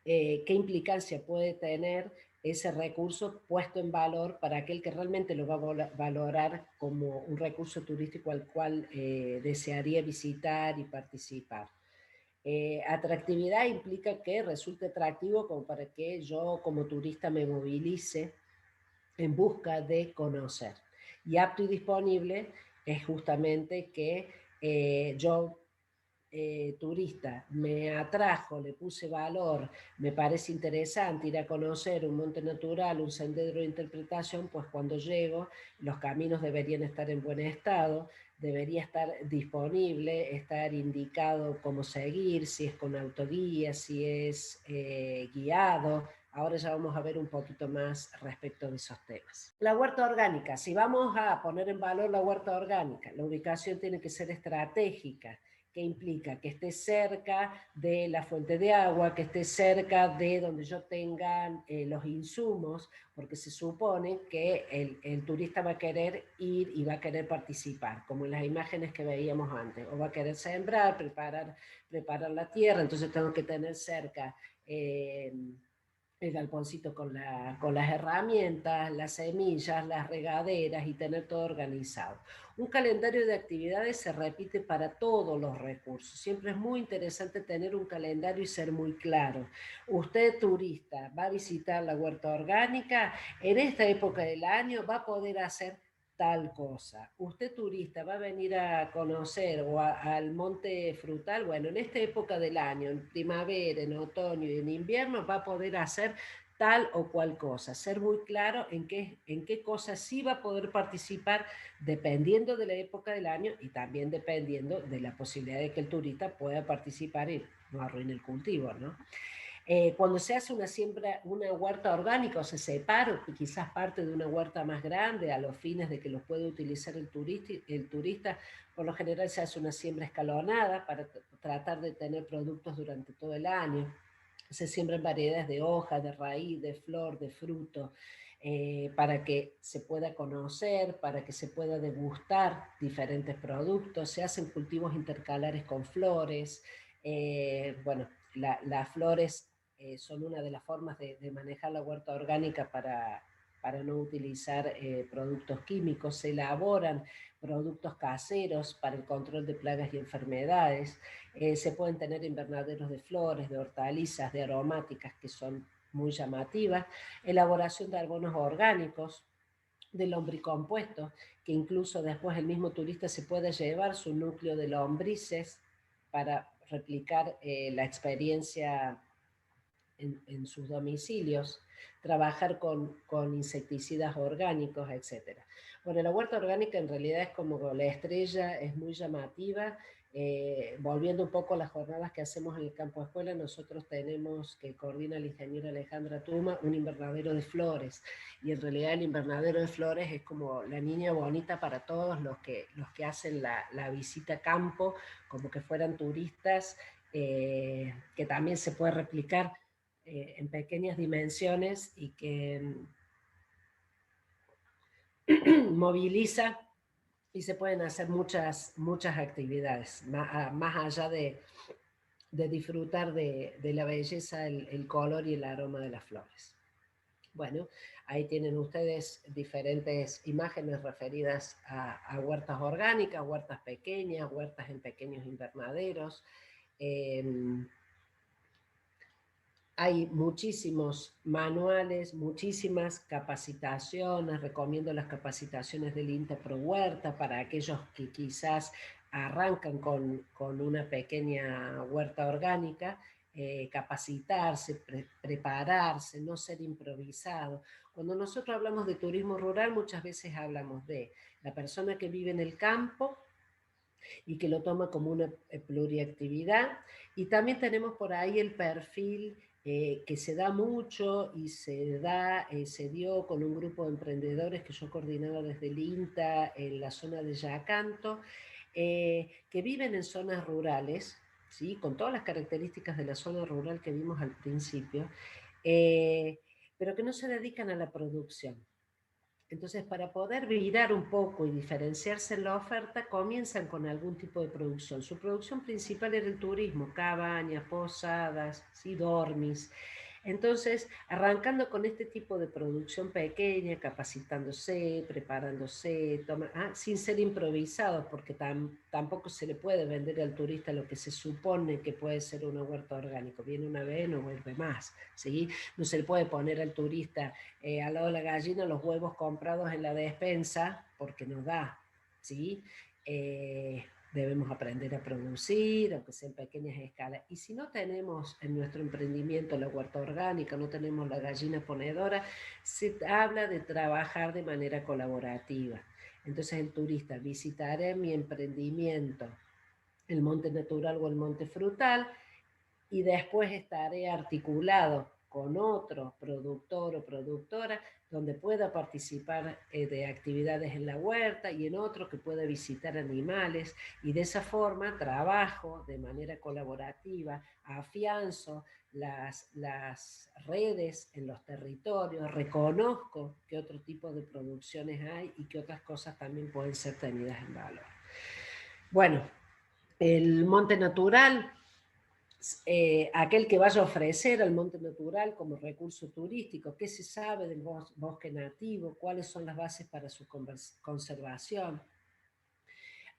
qué implicancia puede tener ese recurso puesto en valor para aquel que realmente lo va a valorar como un recurso turístico al cual desearía visitar y participar. Atractividad implica que resulte atractivo como para que yo como turista me movilice en busca de conocer. Y apto y disponible es justamente que yo turista me atrajo, le puse valor, me parece interesante ir a conocer un monte natural, un sendero de interpretación, pues cuando llego los caminos deberían estar en buen estado, debería estar disponible, estar indicado cómo seguir, si es con autoguía, si es guiado. Ahora ya vamos a ver un poquito más respecto de esos temas. La huerta orgánica, si vamos a poner en valor la huerta orgánica, la ubicación tiene que ser estratégica, que implica que esté cerca de la fuente de agua, que esté cerca de donde yo tenga los insumos, porque se supone que el turista va a querer ir y va a querer participar, como en las imágenes que veíamos antes, o va a querer sembrar, preparar la tierra, entonces tengo que tener cerca el galponcito con las herramientas, las semillas, las regaderas y tener todo organizado. Un calendario de actividades se repite para todos los recursos. Siempre es muy interesante tener un calendario y ser muy claro. Usted, turista, va a visitar la huerta orgánica, en esta época del año va a poder hacer tal cosa. Usted, turista, va a venir a conocer al monte frutal, bueno, en esta época del año, en primavera, en otoño y en invierno, va a poder hacer tal o cual cosa, ser muy claro en qué cosas sí va a poder participar dependiendo de la época del año y también dependiendo de la posibilidad de que el turista pueda participar y no arruine el cultivo, ¿no? Cuando se hace una huerta orgánica o se separa quizás parte de una huerta más grande a los fines de que lo pueda utilizar el turista, por lo general se hace una siembra escalonada para tratar de tener productos durante todo el año. Se siembran variedades de hoja, de raíz, de flor, de fruto, para que se pueda conocer, para que se pueda degustar diferentes productos. Se hacen cultivos intercalares con flores. Bueno, las flores son una de las formas de manejar la huerta orgánica para no utilizar productos químicos. Se elaboran productos caseros para el control de plagas y enfermedades. Se pueden tener invernaderos de flores, de hortalizas, de aromáticas que son muy llamativas. Elaboración de abonos orgánicos, de lombricompuestos, que incluso después el mismo turista se puede llevar su núcleo de lombrices para replicar la experiencia en sus domicilios, trabajar con insecticidas orgánicos, etc. Bueno, la huerta orgánica en realidad es como la estrella, es muy llamativa. Volviendo un poco a las jornadas que hacemos en el campo escuela, nosotros tenemos, que coordina la ingeniera Alejandra Tuma, un invernadero de flores, y en realidad el invernadero de flores es como la niña bonita para todos los que hacen la visita a campo, como que fueran turistas, que también se puede replicar en pequeñas dimensiones y que moviliza y se pueden hacer muchas actividades, más allá de disfrutar de la belleza, el color y el aroma de las flores. Bueno, Ahí tienen ustedes diferentes imágenes referidas a huertas orgánicas, huertas pequeñas, huertas en pequeños invernaderos. Hay muchísimos manuales, muchísimas capacitaciones. Recomiendo las capacitaciones del INTA Pro Huerta para aquellos que quizás arrancan con una pequeña huerta orgánica. Capacitarse, prepararse, no ser improvisado. Cuando nosotros hablamos de turismo rural, muchas veces hablamos de la persona que vive en el campo y que lo toma como una pluriactividad. Y también tenemos por ahí el perfil que se da mucho y se dio con un grupo de emprendedores que yo coordinaba desde el INTA en la zona de Yacanto, que viven en zonas rurales, ¿sí? Con todas las características de la zona rural que vimos al principio, pero que no se dedican a la producción. Entonces, para poder virar un poco y diferenciarse en la oferta, comienzan con algún tipo de producción. Su producción principal era el turismo, cabañas, posadas, ¿sí? Dormis. Entonces, arrancando con este tipo de producción pequeña, capacitándose, preparándose, sin ser improvisados, porque tampoco se le puede vender al turista lo que se supone que puede ser una huerta orgánica. Viene una vez, no vuelve más, ¿sí? No se le puede poner al turista al lado de la gallina los huevos comprados en la despensa, porque nos da, ¿sí? Debemos aprender a producir, aunque sea en pequeñas escalas. Y si no tenemos en nuestro emprendimiento la huerta orgánica, no tenemos la gallina ponedora, se habla de trabajar de manera colaborativa. Entonces el turista visitará mi emprendimiento, el monte natural o el monte frutal, y después estaré articulado con otro productor o productora donde pueda participar de actividades en la huerta y en otro que pueda visitar animales, y de esa forma trabajo de manera colaborativa, afianzo las redes en los territorios, reconozco qué otro tipo de producciones hay y qué otras cosas también pueden ser tenidas en valor. Bueno, el monte natural, aquel que vaya a ofrecer al monte natural como recurso turístico, qué se sabe del bosque nativo, cuáles son las bases para su conservación,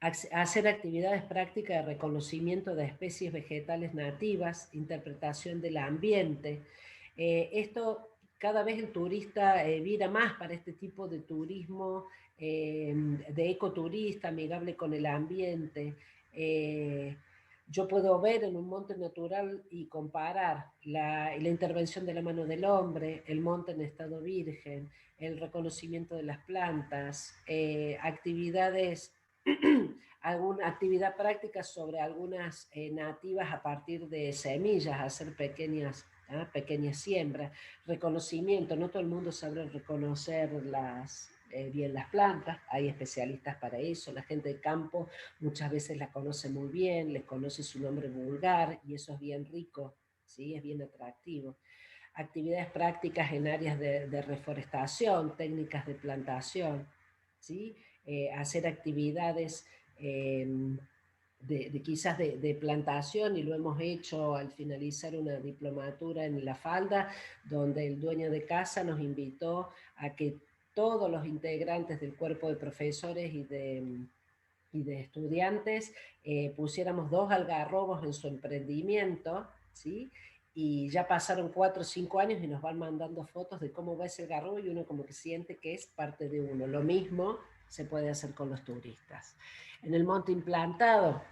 hacer actividades prácticas de reconocimiento de especies vegetales nativas, interpretación del ambiente. Esto cada vez el turista vira más para este tipo de turismo, de ecoturista, amigable con el ambiente. Yo puedo ver en un monte natural y comparar la intervención de la mano del hombre, el monte en estado virgen, el reconocimiento de las plantas, actividades, alguna actividad práctica sobre algunas nativas a partir de semillas, hacer pequeñas siembras, reconocimiento. No todo el mundo sabe reconocer bien las plantas, hay especialistas para eso. La gente de campo muchas veces la conoce muy bien, les conoce su nombre vulgar y eso es bien rico, ¿sí? Es bien atractivo. Actividades prácticas en áreas de reforestación, técnicas de plantación, ¿sí? Hacer actividades quizás de plantación, y lo hemos hecho al finalizar una diplomatura en La Falda, donde el dueño de casa nos invitó a que todos los integrantes del cuerpo de profesores y de estudiantes pusiéramos 2 algarrobos en su emprendimiento, ¿sí? Y ya pasaron 4 o 5 años y nos van mandando fotos de cómo va ese algarrobo y uno como que siente que es parte de uno. Lo mismo se puede hacer con los turistas. En el monte implantado,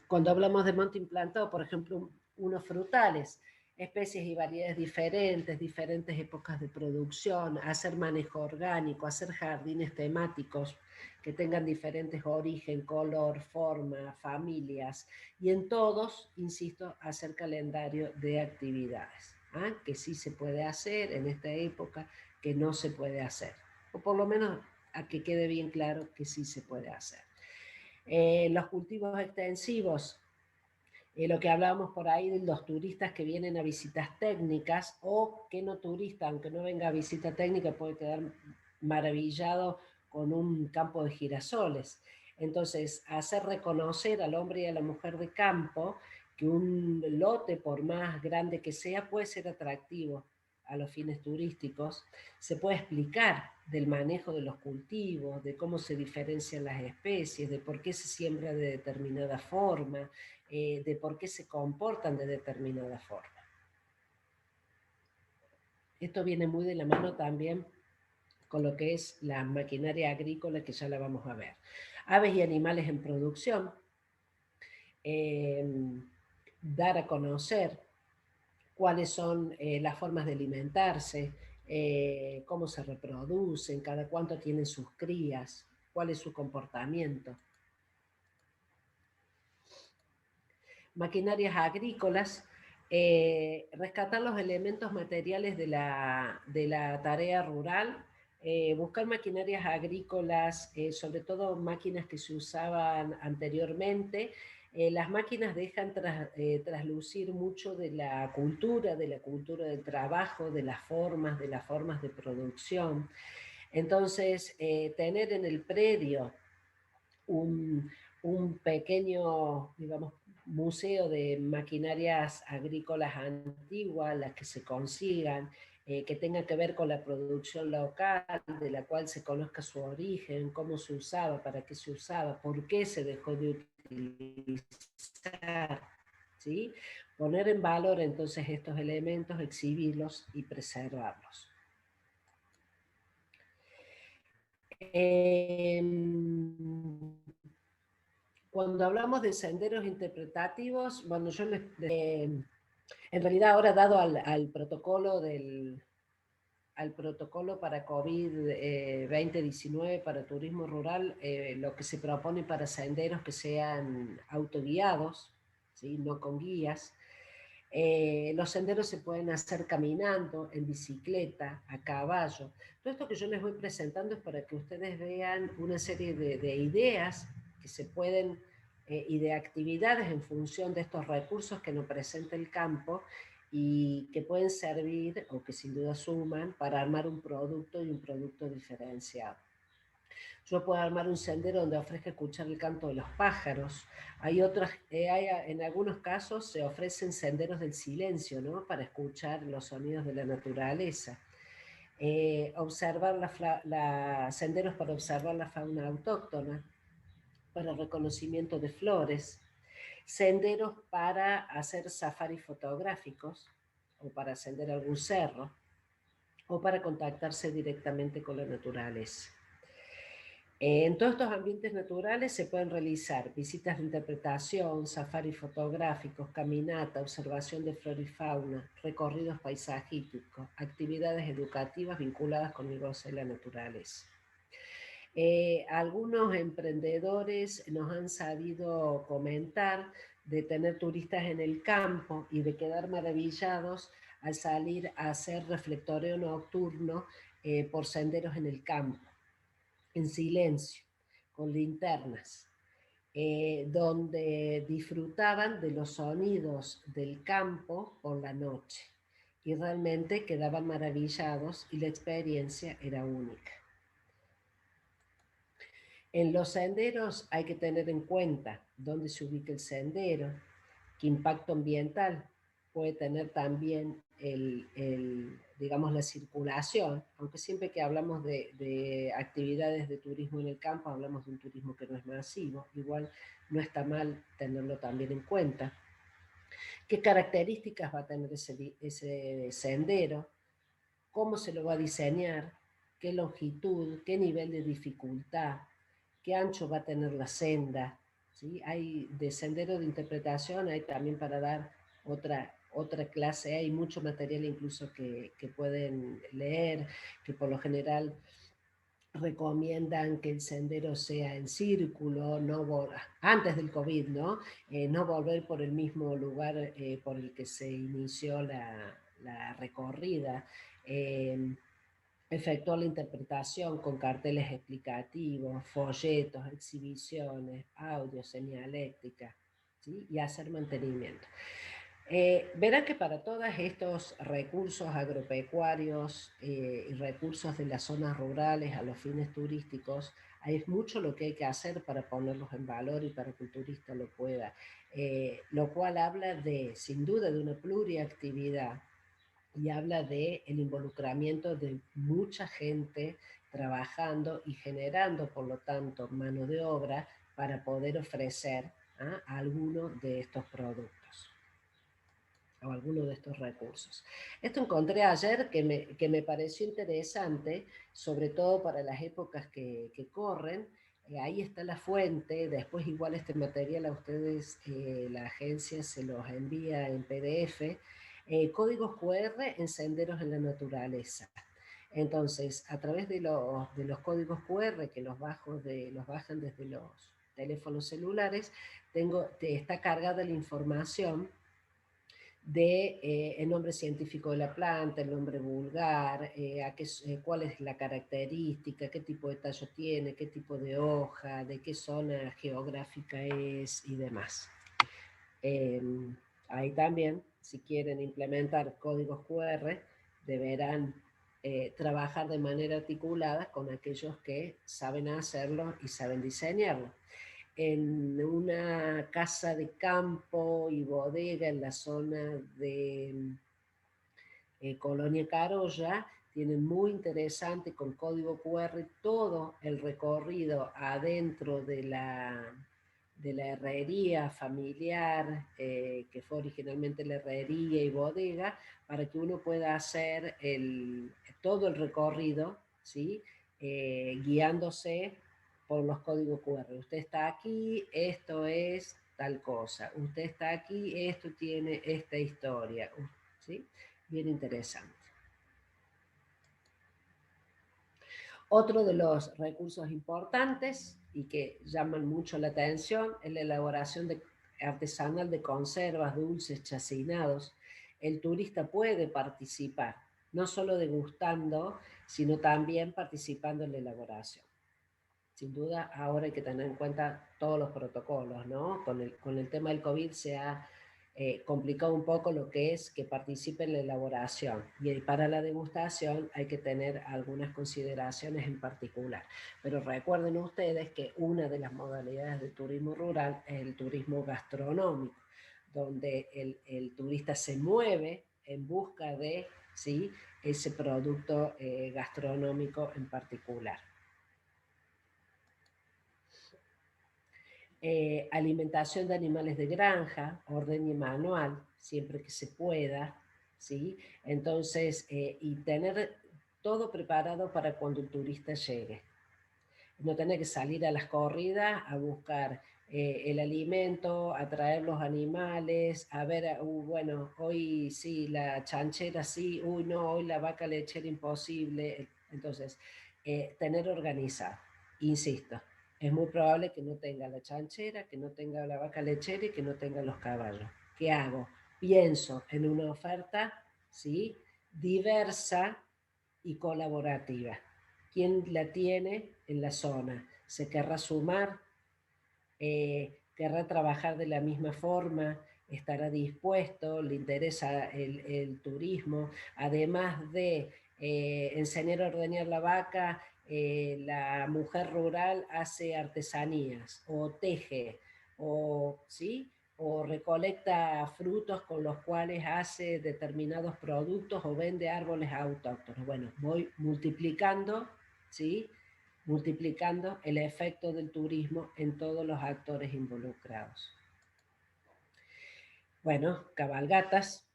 cuando hablamos de monte implantado, por ejemplo, unos frutales, especies y variedades diferentes, diferentes épocas de producción, hacer manejo orgánico, hacer jardines temáticos que tengan diferentes origen, color, forma, familias, y en todos, insisto, hacer calendario de actividades, que sí se puede hacer en esta época, que no se puede hacer, o por lo menos a que quede bien claro que sí se puede hacer. Los cultivos extensivos, lo que hablábamos por ahí de los turistas que vienen a visitas técnicas, o que no turista, aunque no venga a visita técnica, puede quedar maravillado con un campo de girasoles. Entonces, hacer reconocer al hombre y a la mujer de campo que un lote, por más grande que sea, puede ser atractivo a los fines turísticos, se puede explicar del manejo de los cultivos, de cómo se diferencian las especies, de por qué se siembra de determinada forma, de por qué se comportan de determinada forma. Esto viene muy de la mano también con lo que es la maquinaria agrícola, que ya la vamos a ver. Aves y animales en producción, dar a conocer cuáles son las formas de alimentarse, cómo se reproducen, cada cuánto tienen sus crías, cuál es su comportamiento. Maquinarias agrícolas, rescatar los elementos materiales de la tarea rural, buscar maquinarias agrícolas, sobre todo máquinas que se usaban anteriormente. Las máquinas dejan traslucir mucho de la cultura del trabajo, de las formas de producción. Entonces, tener en el predio un pequeño, digamos, museo de maquinarias agrícolas antiguas, las que se consigan, que tenga que ver con la producción local, de la cual se conozca su origen, cómo se usaba, para qué se usaba, por qué se dejó de utilizar, ¿sí? Poner en valor entonces estos elementos, exhibirlos y preservarlos. Cuando hablamos de senderos interpretativos, bueno, yo en realidad ahora dado al protocolo para COVID-2019 para turismo rural, lo que se propone para senderos que sean autoguiados, ¿sí? No con guías. Los senderos se pueden hacer caminando, en bicicleta, a caballo. Todo esto que yo les voy presentando es para que ustedes vean una serie de ideas que se pueden, y de actividades en función de estos recursos que nos presenta el campo y que pueden servir, o que sin duda suman, para armar un producto y un producto diferenciado. Yo puedo armar un sendero donde ofrezca escuchar el canto de los pájaros. En algunos casos se ofrecen senderos del silencio, ¿no? Para escuchar los sonidos de la naturaleza. Senderos para observar la fauna autóctona, para reconocimiento de flores, senderos para hacer safaris fotográficos, o para ascender a algún cerro, o para contactarse directamente con la naturaleza. En todos estos ambientes naturales se pueden realizar visitas de interpretación, safaris fotográficos, caminata, observación de flora y fauna, recorridos paisajísticos, actividades educativas vinculadas con el goce de la naturaleza. Algunos emprendedores nos han sabido comentar de tener turistas en el campo y de quedar maravillados al salir a hacer reflectoreo nocturno por senderos en el campo, en silencio, con linternas, donde disfrutaban de los sonidos del campo por la noche y realmente quedaban maravillados y la experiencia era única. En los senderos hay que tener en cuenta dónde se ubica el sendero, qué impacto ambiental puede tener también digamos, la circulación, aunque siempre que hablamos de actividades de turismo en el campo, hablamos de un turismo que no es masivo, igual no está mal tenerlo también en cuenta. ¿Qué características va a tener ese sendero? ¿Cómo se lo va a diseñar? ¿Qué longitud? ¿Qué nivel de dificultad? ¿Qué ancho va a tener la senda? ¿Sí? Hay de sendero de interpretación, hay también para dar otra clase, hay mucho material incluso que pueden leer, que por lo general recomiendan que el sendero sea en círculo, antes del COVID, ¿no? No volver por el mismo lugar por el que se inició la recorrida. Efectuar la interpretación con carteles explicativos, folletos, exhibiciones, audio, señaléctica, ¿sí? Y hacer mantenimiento. Verán que para todos estos recursos agropecuarios y recursos de las zonas rurales a los fines turísticos, hay mucho lo que hay que hacer para ponerlos en valor y para que el turista lo pueda, lo cual habla sin duda de una pluriactividad y habla del involucramiento de mucha gente trabajando y generando, por lo tanto, mano de obra para poder ofrecer algunos de estos productos o alguno de estos recursos. Esto encontré ayer que me pareció interesante, sobre todo para las épocas que corren. Ahí está la fuente, después igual este material a ustedes, la agencia se los envía en PDF, códigos QR en senderos en la naturaleza. Entonces, a través de los códigos QR que los bajan desde los teléfonos celulares, está cargada la información de el nombre científico de la planta, el nombre vulgar, cuál es la característica, qué tipo de tallo tiene, qué tipo de hoja, de qué zona geográfica es y demás. Ahí también, si quieren implementar códigos QR, deberán trabajar de manera articulada con aquellos que saben hacerlo y saben diseñarlo. En una casa de campo y bodega en la zona de Colonia Carolla, tienen muy interesante con código QR todo el recorrido adentro de la herrería familiar, que fue originalmente la herrería y bodega, para que uno pueda hacer todo el recorrido, ¿sí? Guiándose por los códigos QR. Usted está aquí, esto es tal cosa. Usted está aquí, esto tiene esta historia. ¿Sí? Bien interesante. Otro de los recursos importantes y que llaman mucho la atención es la elaboración artesanal de conservas, dulces, chacinados. El turista puede participar, no solo degustando, sino también participando en la elaboración. Sin duda, ahora hay que tener en cuenta todos los protocolos, ¿no? Con el tema del COVID se ha complicado un poco lo que es que participe en la elaboración. Y para la degustación hay que tener algunas consideraciones en particular. Pero recuerden ustedes que una de las modalidades de turismo rural es el turismo gastronómico, donde el turista se mueve en busca de, ¿sí?, ese producto gastronómico en particular. Alimentación de animales de granja, orden y manual, siempre que se pueda, ¿sí? Entonces, y tener todo preparado para cuando el turista llegue. No tener que salir a las corridas a buscar el alimento, a traer los animales, a ver, bueno, hoy sí, la chanchera sí, uy, no, hoy la vaca lechera imposible. Entonces, tener organizado, insisto. Es muy probable que no tenga la chanchera, que no tenga la vaca lechera y que no tenga los caballos. ¿Qué hago? Pienso en una oferta, ¿sí?, diversa y colaborativa. ¿Quién la tiene en la zona? ¿Se querrá sumar? ¿Querrá trabajar de la misma forma? ¿Estará dispuesto? ¿Le interesa el turismo? Además de enseñar a ordeñar la vaca, la mujer rural hace artesanías o teje, o, ¿sí?, o recolecta frutos con los cuales hace determinados productos o vende árboles autóctonos. Bueno, voy multiplicando, ¿sí?, multiplicando el efecto del turismo en todos los actores involucrados. Bueno, cabalgatas.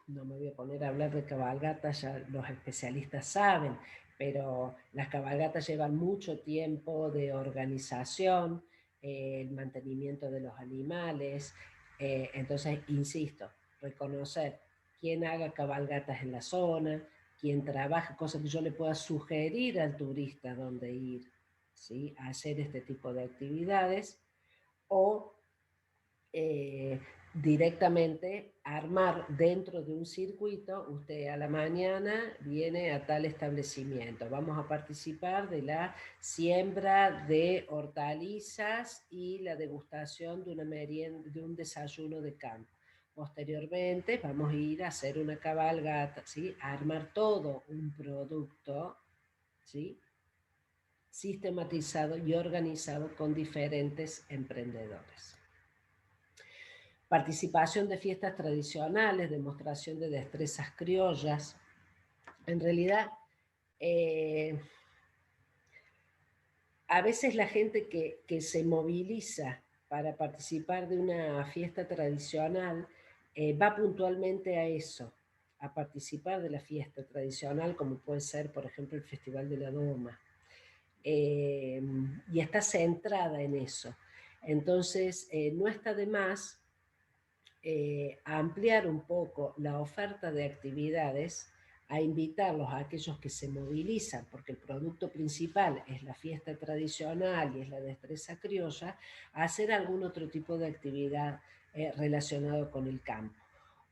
No me voy a poner a hablar de cabalgatas, ya los especialistas saben, pero las cabalgatas llevan mucho tiempo de organización, el mantenimiento de los animales. Entonces, insisto, reconocer quién haga cabalgatas en la zona, quién trabaja, cosas que yo le pueda sugerir al turista dónde ir, ¿sí?, a hacer este tipo de actividades, o directamente armar dentro de un circuito. Usted a la mañana viene a tal establecimiento, vamos a participar de la siembra de hortalizas y la degustación de una merienda, de un desayuno de campo. Posteriormente vamos a ir a hacer una cabalgata, ¿sí?, a armar todo un producto, ¿sí?, sistematizado y organizado con diferentes emprendedores. Participación de fiestas tradicionales, demostración de destrezas criollas. En realidad, a veces la gente que se moviliza para participar de una fiesta tradicional va puntualmente a eso, a participar de la fiesta tradicional, como puede ser, por ejemplo, el Festival de la Doma. Y está centrada en eso. Entonces, no está de más ampliar un poco la oferta de actividades, a invitarlos a aquellos que se movilizan, porque el producto principal es la fiesta tradicional y es la destreza criolla, a hacer algún otro tipo de actividad relacionado con el campo,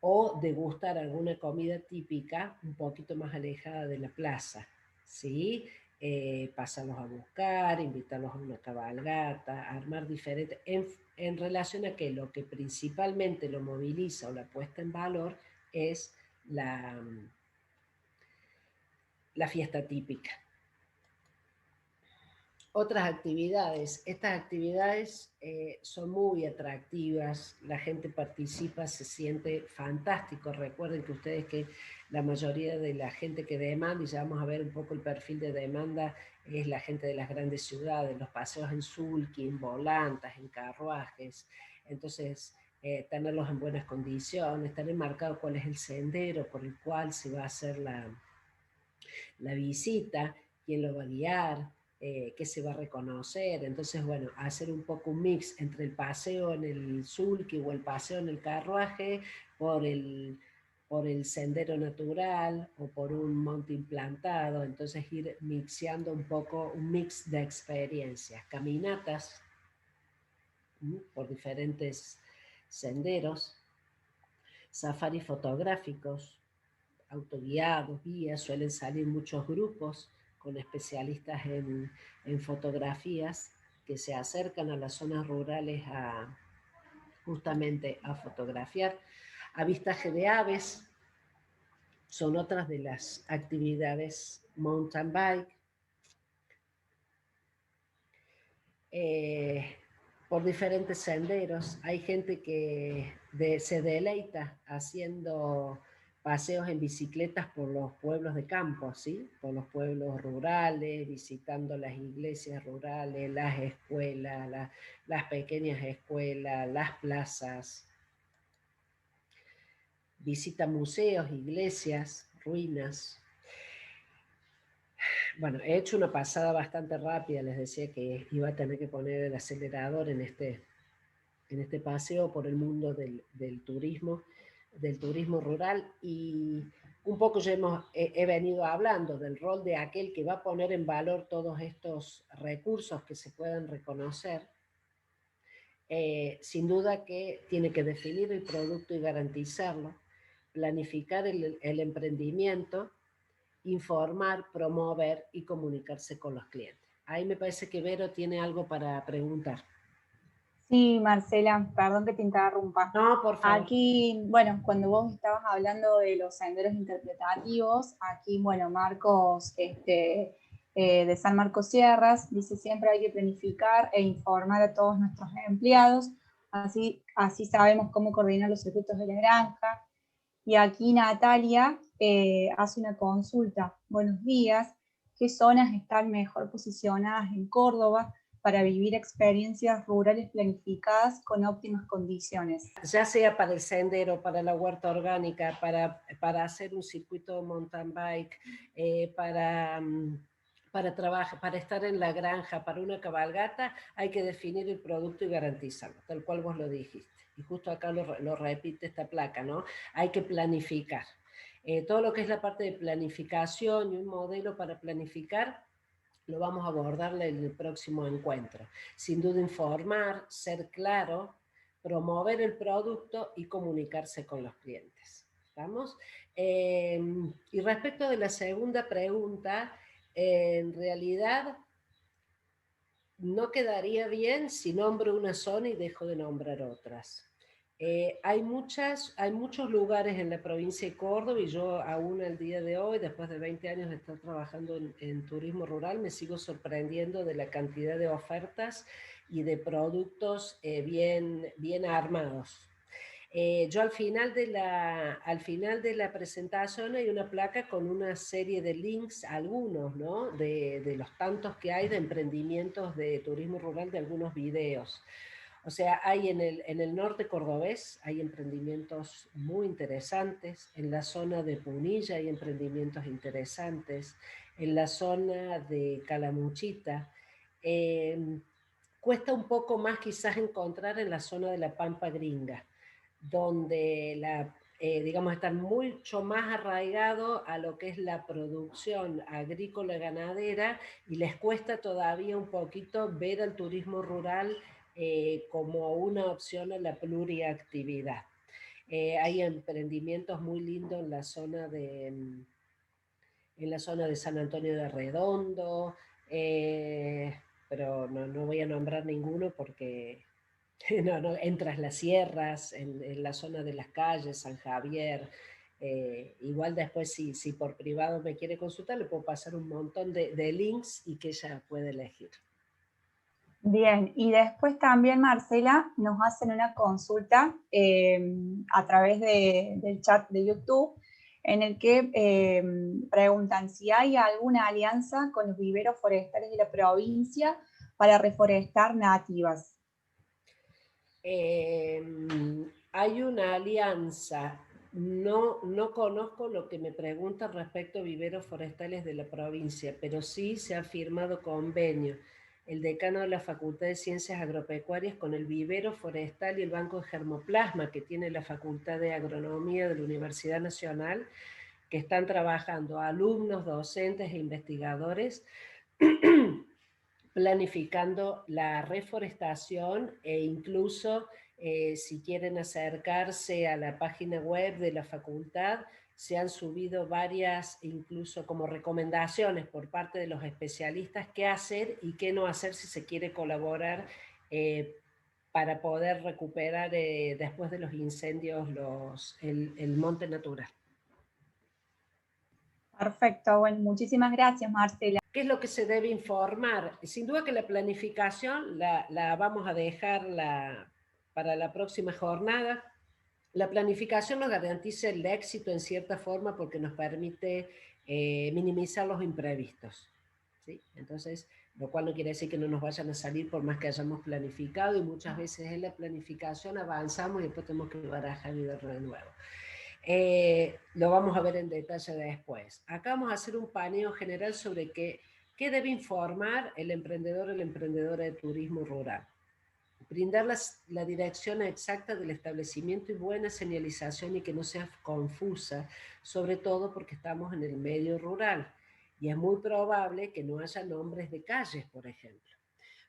o degustar alguna comida típica un poquito más alejada de la plaza, ¿sí? Pasarlos a buscar, invitarlos a una cabalgata, armar diferentes, en relación a que lo que principalmente lo moviliza o la puesta en valor es la fiesta típica. Otras actividades, estas actividades son muy atractivas, la gente participa, se siente fantástico. Recuerden que ustedes que la mayoría de la gente que demanda, y ya vamos a ver un poco el perfil de demanda, es la gente de las grandes ciudades, los paseos en sulky, en volantas, en carruajes. Entonces, tenerlos en buenas condiciones, tener marcado cuál es el sendero por el cual se va a hacer la visita, quién lo va a guiar, qué se va a reconocer. Entonces, bueno, hacer un poco un mix entre el paseo en el sulky o el paseo en el carruaje, por el sendero natural o por un monte implantado. Entonces, ir mixeando un poco, un mix de experiencias, caminatas por diferentes senderos, safaris fotográficos, autoguiados, guías, suelen salir muchos grupos con especialistas en fotografías que se acercan a las zonas rurales justamente a fotografiar. Avistaje de aves son otras de las actividades mountain bike. Por diferentes senderos. Hay gente que se deleita haciendo paseos en bicicletas por los pueblos de campo, ¿sí? Por los pueblos rurales, visitando las iglesias rurales, las escuelas, las pequeñas escuelas, las plazas. Visita museos, iglesias, ruinas. Bueno, he hecho una pasada bastante rápida, les decía que iba a tener que poner el acelerador en este paseo por el mundo del turismo rural, y un poco ya he venido hablando del rol de aquel que va a poner en valor todos estos recursos que se puedan reconocer. Sin duda que tiene que definir el producto y garantizarlo, planificar el emprendimiento, informar, promover y comunicarse con los clientes. Ahí me parece que Vero tiene algo para preguntar. Sí, Marcela, perdón que te interrumpa. No, por favor. Aquí, bueno, cuando vos estabas hablando de los senderos interpretativos, aquí, bueno, Marcos, de San Marcos Sierras, dice siempre hay que planificar e informar a todos nuestros empleados, así sabemos cómo coordinar los circuitos de la granja. Y aquí Natalia hace una consulta. Buenos días, ¿qué zonas están mejor posicionadas en Córdoba para vivir experiencias rurales planificadas con óptimas condiciones? Ya sea para el sendero, para la huerta orgánica, para hacer un circuito de mountain bike, para trabajar, para estar en la granja, para una cabalgata, hay que definir el producto y garantizarlo, tal cual vos lo dijiste. Y justo acá lo repite esta placa, ¿no? Hay que planificar. Todo lo que es la parte de planificación y un modelo para planificar, lo vamos a abordar en el próximo encuentro. Sin duda informar, ser claro, promover el producto y comunicarse con los clientes. ¿Estamos? Y respecto de la segunda pregunta, en realidad no quedaría bien si nombro una zona y dejo de nombrar otras. Hay muchos lugares en la provincia de Córdoba, y yo aún al día de hoy, después de 20 años de estar trabajando en turismo rural, me sigo sorprendiendo de la cantidad de ofertas y de productos bien armados. Yo al final de la presentación hay una placa con una serie de links, algunos, ¿no? De los tantos que hay de emprendimientos de turismo rural, de algunos videos. O sea, hay en el norte cordobés, hay emprendimientos muy interesantes, en la zona de Punilla hay emprendimientos interesantes, en la zona de Calamuchita. Cuesta un poco más quizás encontrar en la zona de la Pampa Gringa, donde digamos, están mucho más arraigados a lo que es la producción agrícola ganadera y les cuesta todavía un poquito ver al turismo rural como una opción a la pluriactividad. Hay emprendimientos muy lindos en la zona de San Antonio de Redondo, pero no voy a nombrar ninguno porque no, en Tras las Sierras, en la zona de las calles, San Javier. Igual después si por privado me quiere consultar, le puedo pasar un montón de links y que ella puede elegir. Bien, y después también, Marcela, nos hacen una consulta a través del chat de YouTube, en el que preguntan si hay alguna alianza con los viveros forestales de la provincia para reforestar nativas. Hay una alianza. No conozco lo que me preguntan respecto a viveros forestales de la provincia, pero sí se ha firmado convenio el decano de la Facultad de Ciencias Agropecuarias con el vivero forestal y el banco de germoplasma que tiene la Facultad de Agronomía de la Universidad Nacional, que están trabajando alumnos, docentes e investigadores planificando la reforestación e incluso si quieren acercarse a la página web de la facultad, se han subido varias, incluso como recomendaciones por parte de los especialistas, qué hacer y qué no hacer si se quiere colaborar para poder recuperar después de los incendios el monte natural. Perfecto, bueno, muchísimas gracias, Marcela. ¿Qué es lo que se debe informar? Sin duda que la planificación la vamos a dejar para la próxima jornada. La planificación nos garantiza el éxito en cierta forma porque nos permite minimizar los imprevistos, ¿sí? Entonces, lo cual no quiere decir que no nos vayan a salir por más que hayamos planificado, y muchas veces en la planificación avanzamos y después tenemos que barajar y darlo de nuevo. Lo vamos a ver en detalle después. Acá vamos a hacer un paneo general sobre qué debe informar el emprendedor o la emprendedora de turismo rural. Brindar la dirección exacta del establecimiento y buena señalización y que no sea confusa, sobre todo porque estamos en el medio rural y es muy probable que no haya nombres de calles, por ejemplo.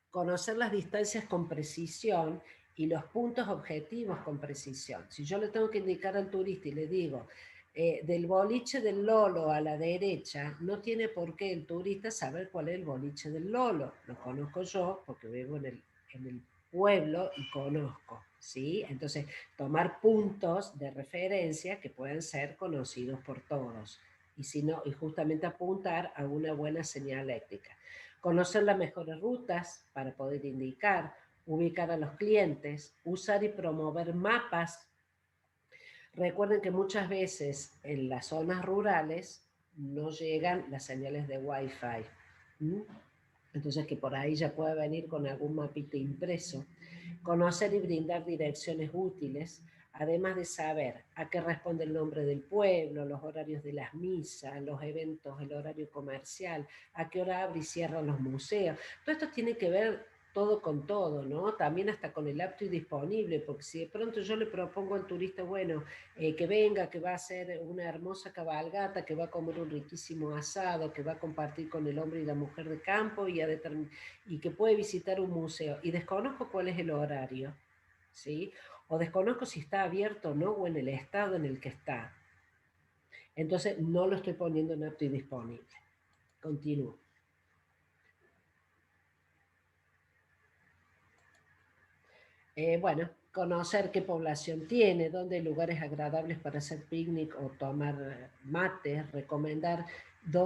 Conocer las distancias con precisión y los puntos objetivos con precisión. Si yo le tengo que indicar al turista y le digo, del boliche del Lolo a la derecha, no tiene por qué el turista saber cuál es el boliche del Lolo. Lo conozco yo porque vivo en el pueblo y conozco, ¿sí? Entonces, tomar puntos de referencia que puedan ser conocidos por todos. Y, si no, y justamente apuntar a una buena señaléctica. Conocer las mejores rutas para poder indicar, ubicar a los clientes, usar y promover mapas. Recuerden que muchas veces en las zonas rurales no llegan las señales de Wi-Fi. Entonces que por ahí ya puede venir con algún mapita impreso. Conocer y brindar direcciones útiles, además de saber a qué responde el nombre del pueblo, los horarios de las misas, los eventos, el horario comercial, a qué hora abre y cierran los museos. Todo esto tiene que ver todo con todo, ¿no? También hasta con el apto y disponible, porque si de pronto yo le propongo al turista, bueno, que venga, que va a hacer una hermosa cabalgata, que va a comer un riquísimo asado, que va a compartir con el hombre y la mujer de campo y que puede visitar un museo, y desconozco cuál es el horario, ¿sí? O desconozco si está abierto o no, o en el estado en el que está. Entonces no lo estoy poniendo en apto y disponible. Continúo. Bueno, conocer qué población tiene, dónde hay lugares agradables para hacer picnic o tomar mates, recomendar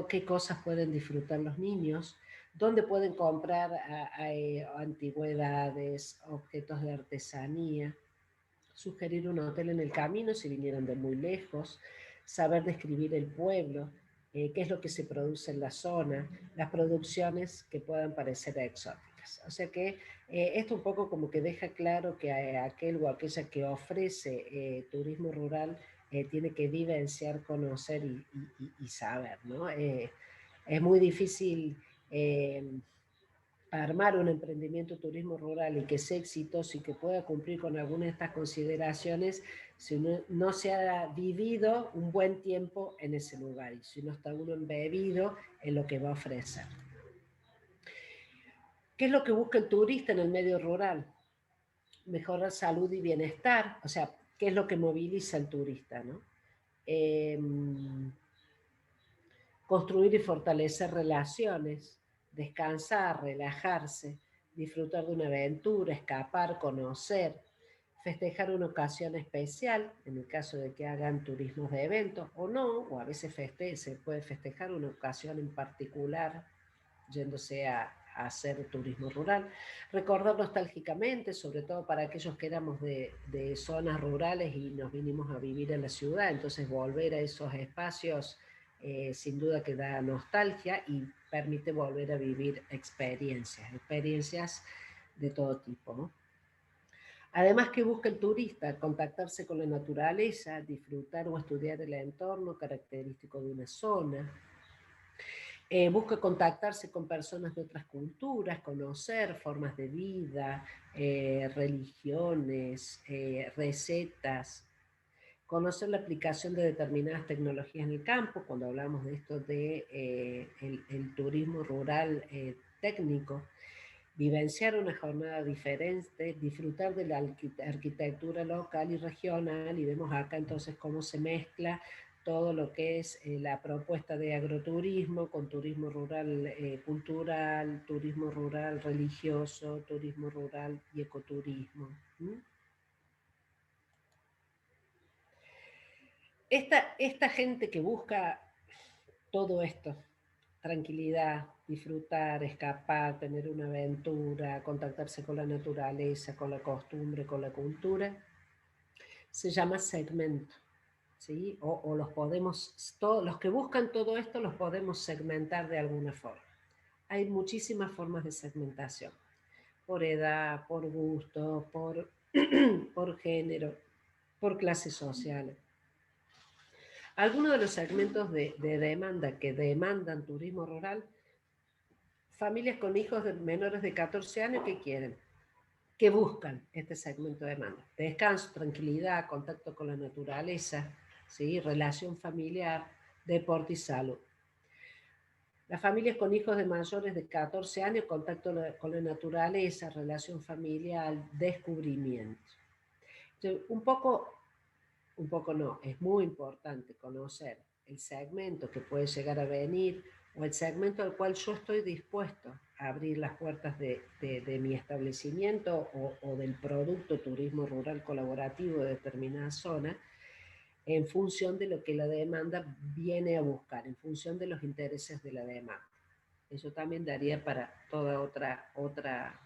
qué cosas pueden disfrutar los niños, dónde pueden comprar antigüedades, objetos de artesanía. sugerir un hotel en el camino si vinieron de muy lejos, saber describir el pueblo, qué es lo que se produce en la zona, las producciones que puedan parecer exóticas. O sea que esto un poco como que deja claro que aquel o aquella que ofrece turismo rural tiene que vivenciar, conocer y saber, ¿no? Es muy difícil armar un emprendimiento de turismo rural y que sea exitoso y que pueda cumplir con algunas de estas consideraciones si uno no se ha vivido un buen tiempo en ese lugar y si no está uno embebido en lo que va a ofrecer. ¿Qué es lo que busca el turista en el medio rural? Mejorar salud y bienestar, o sea, ¿qué es lo que moviliza al turista, ¿no? Construir y fortalecer relaciones, descansar, relajarse, disfrutar de una aventura, escapar, conocer, festejar una ocasión especial, en el caso de que hagan turismos de eventos, o no, o a veces se puede festejar una ocasión en particular, yéndose a hacer turismo rural. Recordar nostálgicamente, sobre todo para aquellos que éramos de zonas rurales y nos vinimos a vivir en la ciudad, entonces volver a esos espacios sin duda que da nostalgia y permite volver a vivir experiencias de todo tipo, ¿no? Además, que busca el turista? Contactarse con la naturaleza, disfrutar o estudiar el entorno característico de una zona. Busca contactarse con personas de otras culturas, conocer formas de vida, religiones, recetas, conocer la aplicación de determinadas tecnologías en el campo, cuando hablamos de esto de el turismo rural técnico, vivenciar una jornada diferente, disfrutar de la arquitectura local y regional, y vemos acá entonces cómo se mezcla todo lo que es la propuesta de agroturismo con turismo rural cultural, turismo rural religioso, turismo rural y ecoturismo. Esta gente que busca todo esto, tranquilidad, disfrutar, escapar, tener una aventura, contactarse con la naturaleza, con la costumbre, con la cultura, se llama segmento, ¿sí? O los podemos, los que buscan todo esto los podemos segmentar de alguna forma. Hay muchísimas formas de segmentación, por edad, por gusto, por género, por clases sociales. Algunos de los segmentos de demanda que demandan turismo rural: familias con hijos menores de 14 años que quieren, que buscan este segmento de demanda: descanso, tranquilidad, contacto con la naturaleza, ¿sí? Relación familiar, deporte y salud. Las familias con hijos de mayores de 14 años, contacto con la naturaleza, relación familiar, descubrimiento. Entonces, un poco no, es muy importante conocer el segmento que puede llegar a venir o el segmento al cual yo estoy dispuesto a abrir las puertas de mi establecimiento o del producto turismo rural colaborativo de determinada zona, en función de lo que la demanda viene a buscar, en función de los intereses de la demanda. Eso también daría para toda otra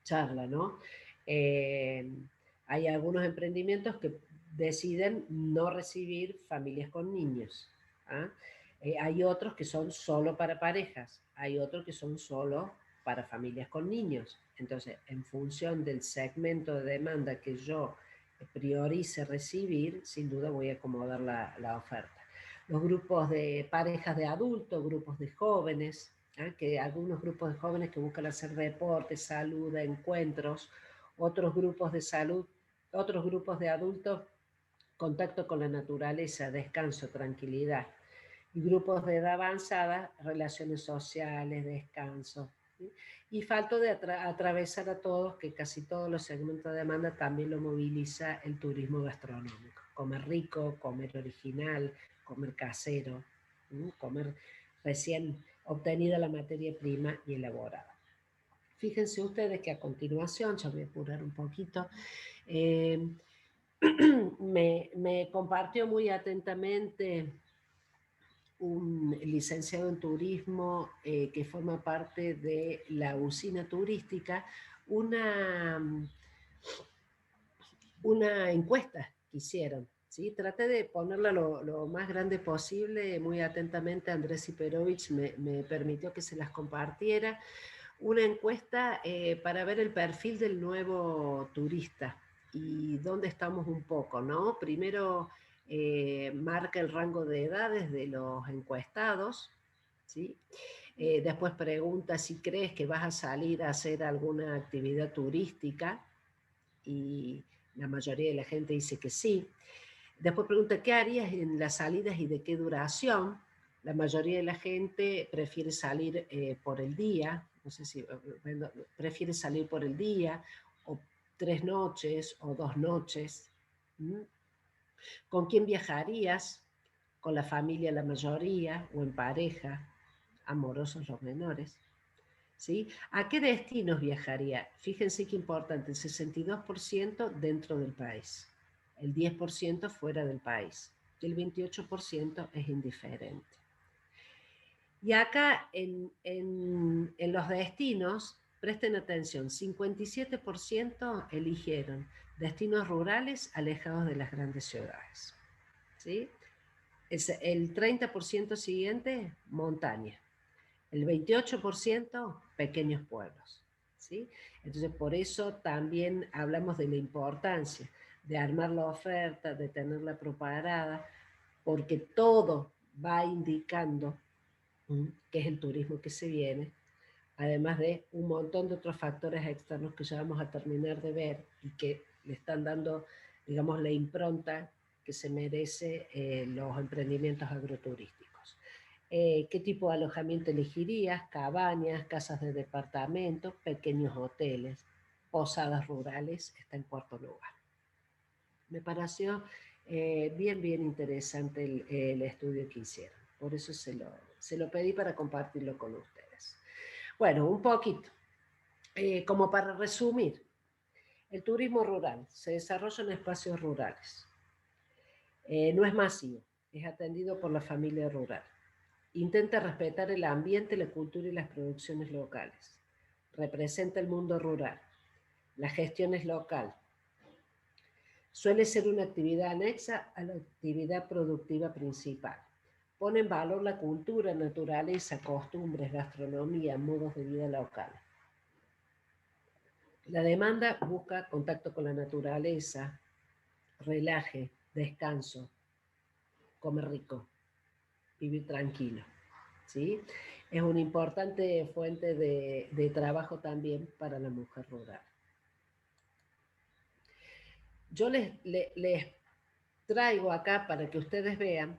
charla, ¿no? Hay algunos emprendimientos que deciden no recibir familias con niños. ¿Ah? Hay otros que son solo para parejas, hay otros que son solo para familias con niños. Entonces, en función del segmento de demanda que yo priorice recibir, sin duda voy a acomodar la oferta. Los grupos de parejas de adultos, grupos de jóvenes, que algunos grupos de jóvenes que buscan hacer deporte, salud, encuentros, otros grupos de salud, otros grupos de adultos, contacto con la naturaleza, descanso, tranquilidad, y grupos de edad avanzada, relaciones sociales, descanso. ¿Sí? Y falto de atravesar a todos, que casi todos los segmentos de demanda también lo moviliza el turismo gastronómico: comer rico, comer original, comer casero, comer recién obtenida la materia prima y elaborada. Fíjense ustedes que a continuación, ya voy a apurar un poquito, me compartió muy atentamente un licenciado en turismo que forma parte de la usina turística, un una encuesta que hicieron, ¿sí? Traté de ponerla lo más grande posible, muy atentamente Andrés Siperovich me permitió que se las compartiera. Una encuesta para ver el perfil del nuevo turista y dónde estamos un poco, ¿no? Primero marca el rango de edades de los encuestados, ¿sí? Después pregunta si crees que vas a salir a hacer alguna actividad turística y la mayoría de la gente dice que sí. Después pregunta qué harías en las salidas y de qué duración. La mayoría de la gente prefiere salir por el día, no sé si prefiere salir por el día, o 3 noches o 2 noches. ¿Mm? ¿Con quién viajarías? Con la familia la mayoría o en pareja, amorosos los menores. ¿Sí? ¿A qué destinos viajaría? Fíjense qué importante, el 62% dentro del país, el 10% fuera del país, y el 28% es indiferente. Y acá en los destinos, presten atención, 57% eligieron destinos rurales alejados de las grandes ciudades. ¿Sí? El 30% siguiente, montaña. El 28% pequeños pueblos. ¿Sí? Entonces, por eso también hablamos de la importancia de armar la oferta, de tenerla preparada, porque todo va indicando que es el turismo que se viene, además de un montón de otros factores externos que ya vamos a terminar de ver y que le están dando, digamos, la impronta que se merece los emprendimientos agroturísticos. ¿Qué tipo de alojamiento elegirías? Cabañas, casas de departamento, pequeños hoteles, posadas rurales, está en cuarto lugar. Me pareció bien interesante el estudio que hicieron. Por eso se lo pedí para compartirlo con ustedes. Bueno, un poquito. Como para resumir, el turismo rural se desarrolla en espacios rurales. No es masivo, es atendido por la familia rural. Intenta respetar el ambiente, la cultura y las producciones locales. Representa el mundo rural. La gestión es local. Suele ser una actividad anexa a la actividad productiva principal. Pone en valor la cultura, naturaleza, costumbres, gastronomía, modos de vida local. La demanda busca contacto con la naturaleza, relaje, descanso, comer rico, vivir tranquilo. ¿Sí? Es una importante fuente de trabajo también para la mujer rural. Yo les traigo acá para que ustedes vean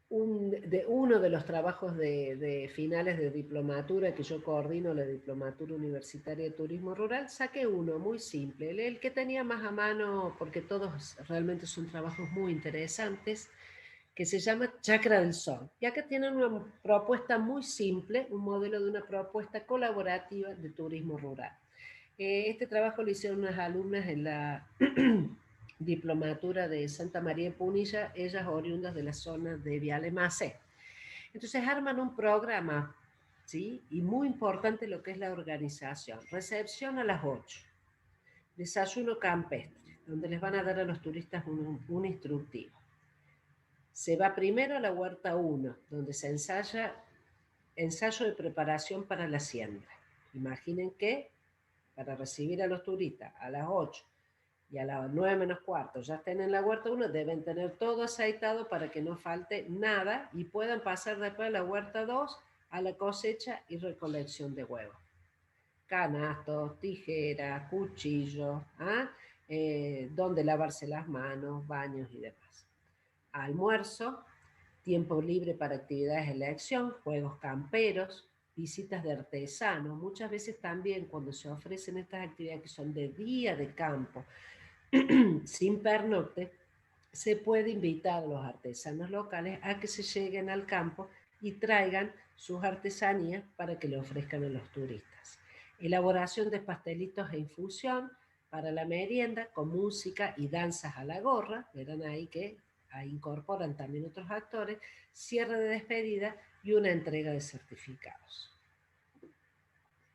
uno de los trabajos de finales de diplomatura que yo coordino, la Diplomatura Universitaria de Turismo Rural. Saqué uno muy simple, el que tenía más a mano, porque todos realmente son trabajos muy interesantes, que se llama Chacra del Sol. Y acá tienen una propuesta muy simple, un modelo de una propuesta colaborativa de turismo rural. Este trabajo lo hicieron unas alumnas en la diplomatura de Santa María de Punilla, ellas oriundas de la zona de Viale Macé. Entonces arman un programa, ¿sí? Y muy importante lo que es la organización. Recepción a las 8, desayuno campestre, donde les van a dar a los turistas un instructivo. Se va primero a la huerta 1, donde se ensayo de preparación para la siembra. Imaginen que para recibir a los turistas a las 8 y a las 9 menos cuarto ya estén en la huerta 1, deben tener todo aceitado para que no falte nada y puedan pasar después a la huerta 2 a la cosecha y recolección de huevos. Canastos, tijeras, cuchillos, donde lavarse las manos, baños y demás. Almuerzo, tiempo libre para actividades de elección, juegos camperos, visitas de artesanos. Muchas veces también cuando se ofrecen estas actividades que son de día de campo, sin pernocte, se puede invitar a los artesanos locales a que se lleguen al campo y traigan sus artesanías para que le ofrezcan a los turistas. Elaboración de pastelitos e infusión para la merienda con música y danzas a la gorra, verán ahí que ahí incorporan también otros actores, cierre de despedida y una entrega de certificados.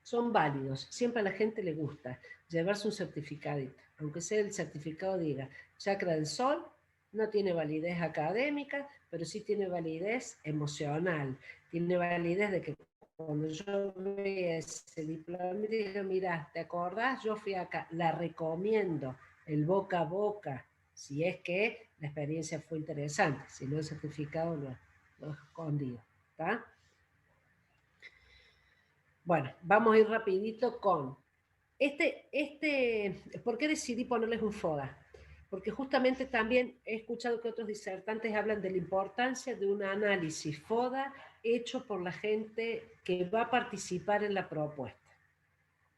Son válidos, siempre a la gente le gusta. llevarse un certificadito, aunque sea el certificado diga chakra del sol, no tiene validez académica, pero sí tiene validez emocional, tiene validez de que cuando yo vea ese diploma, digo, mira, ¿te acordás? Yo fui acá, la recomiendo, el boca a boca, si es que la experiencia fue interesante, si no el certificado lo escondido, ¿está? Bueno, vamos a ir rapidito con ¿por qué decidí ponerles un FODA? Porque justamente también he escuchado que otros disertantes hablan de la importancia de un análisis FODA hecho por la gente que va a participar en la propuesta,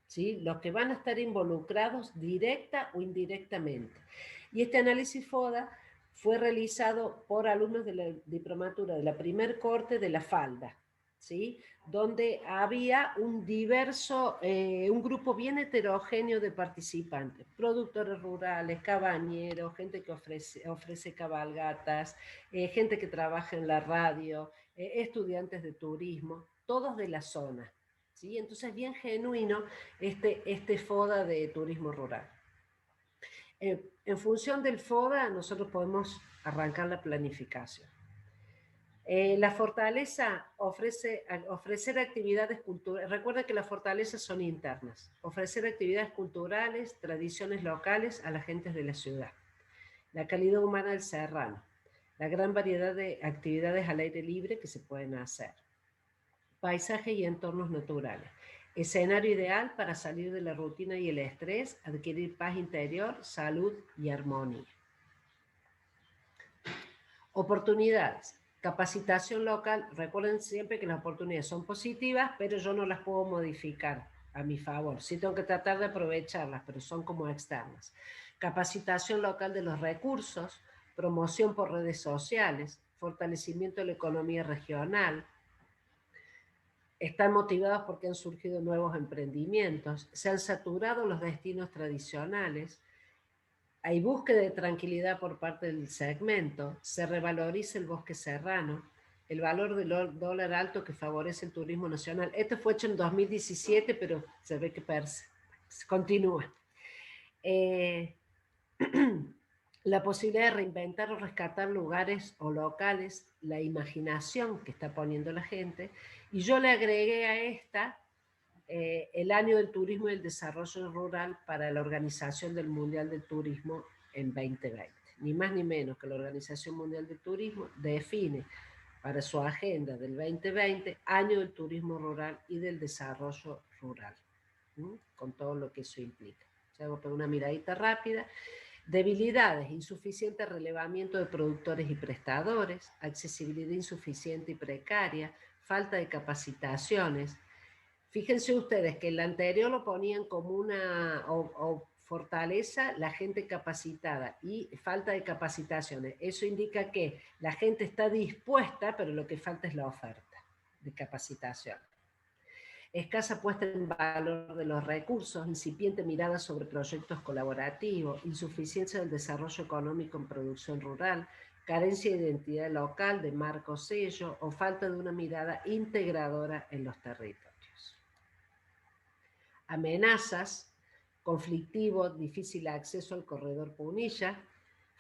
¿sí? Los que van a estar involucrados directa o indirectamente. Y este análisis FODA fue realizado por alumnos de la diplomatura de la primer corte de La Falda, ¿sí? Donde había un grupo bien heterogéneo de participantes, productores rurales, cabañeros, gente que ofrece cabalgatas, gente que trabaja en la radio, estudiantes de turismo, todos de la zona, ¿sí? Entonces bien genuino este FODA de turismo rural. En función del FODA nosotros podemos arrancar la planificación. La fortaleza ofrecer actividades culturales. Recuerda que las fortalezas son internas. Ofrecer actividades culturales, tradiciones locales a las gentes de la ciudad. La calidad humana del serrano. La gran variedad de actividades al aire libre que se pueden hacer. Paisaje y entornos naturales. Escenario ideal para salir de la rutina y el estrés, adquirir paz interior, salud y armonía. Oportunidades. Capacitación local. Recuerden siempre que las oportunidades son positivas, pero yo no las puedo modificar a mi favor. Sí tengo que tratar de aprovecharlas, pero son como externas. Capacitación local de los recursos, promoción por redes sociales, fortalecimiento de la economía regional. Están motivados porque han surgido nuevos emprendimientos, se han saturado los destinos tradicionales, hay búsqueda de tranquilidad por parte del segmento, se revaloriza el bosque serrano, el valor del dólar alto que favorece el turismo nacional. Esto fue hecho en 2017, pero se ve que continúa. La posibilidad de reinventar o rescatar lugares o locales, la imaginación que está poniendo la gente, y yo le agregué a esta el año del turismo y el desarrollo rural para la Organización del Mundial del Turismo en 2020. Ni más ni menos que la Organización Mundial del Turismo define para su agenda del 2020 año del turismo rural y del desarrollo rural, con todo lo que eso implica. Hago una miradita rápida. Debilidades, insuficiente relevamiento de productores y prestadores, accesibilidad insuficiente y precaria, falta de capacitaciones. Fíjense ustedes que el anterior lo ponían como una fortaleza la gente capacitada y falta de capacitaciones. Eso indica que la gente está dispuesta, pero lo que falta es la oferta de capacitación. Escasa puesta en valor de los recursos, incipiente mirada sobre proyectos colaborativos, insuficiencia del desarrollo económico en producción rural, carencia de identidad local, de marco sello o falta de una mirada integradora en los territorios. Amenazas, conflictivo, difícil acceso al corredor Punilla,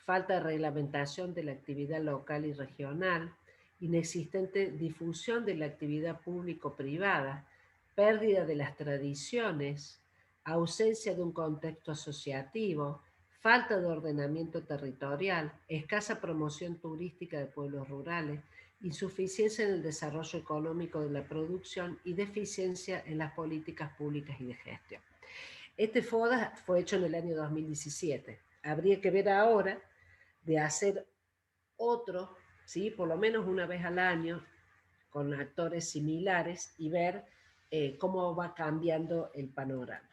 falta de reglamentación de la actividad local y regional, inexistente difusión de la actividad público-privada, pérdida de las tradiciones, ausencia de un contexto asociativo, falta de ordenamiento territorial, escasa promoción turística de pueblos rurales, insuficiencia en el desarrollo económico de la producción y deficiencia en las políticas públicas y de gestión. Este FODA fue hecho en el año 2017. Habría que ver ahora de hacer otro, ¿sí? Por lo menos una vez al año, con actores similares y ver cómo va cambiando el panorama.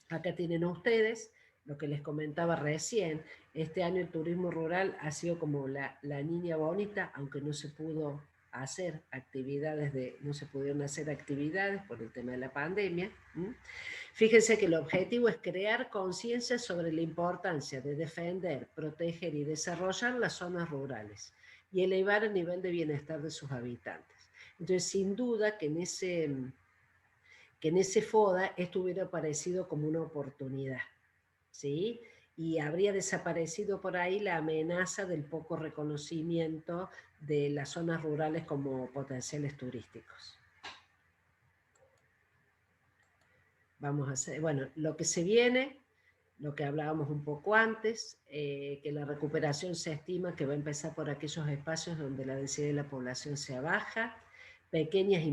Acá tienen a ustedes lo que les comentaba recién. Este año el turismo rural ha sido como la niña bonita, aunque no se pudo hacer actividades, no se pudieron hacer actividades por el tema de la pandemia. Fíjense que el objetivo es crear conciencia sobre la importancia de defender, proteger y desarrollar las zonas rurales y elevar el nivel de bienestar de sus habitantes. Entonces, sin duda que que en ese FODA esto hubiera aparecido como una oportunidad, ¿sí? Y habría desaparecido por ahí la amenaza del poco reconocimiento de las zonas rurales como potenciales turísticos. Vamos a hacer, bueno, lo que se viene, lo que hablábamos un poco antes, que la recuperación se estima que va a empezar por aquellos espacios donde la densidad de la población sea baja, pequeñas y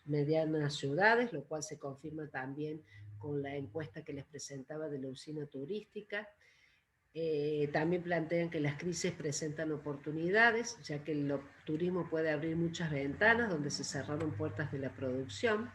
medianas ciudades, lo cual se confirma también con la encuesta que les presentaba de la usina turística. También plantean que las crisis presentan oportunidades, ya que el turismo puede abrir muchas ventanas donde se cerraron puertas de la producción.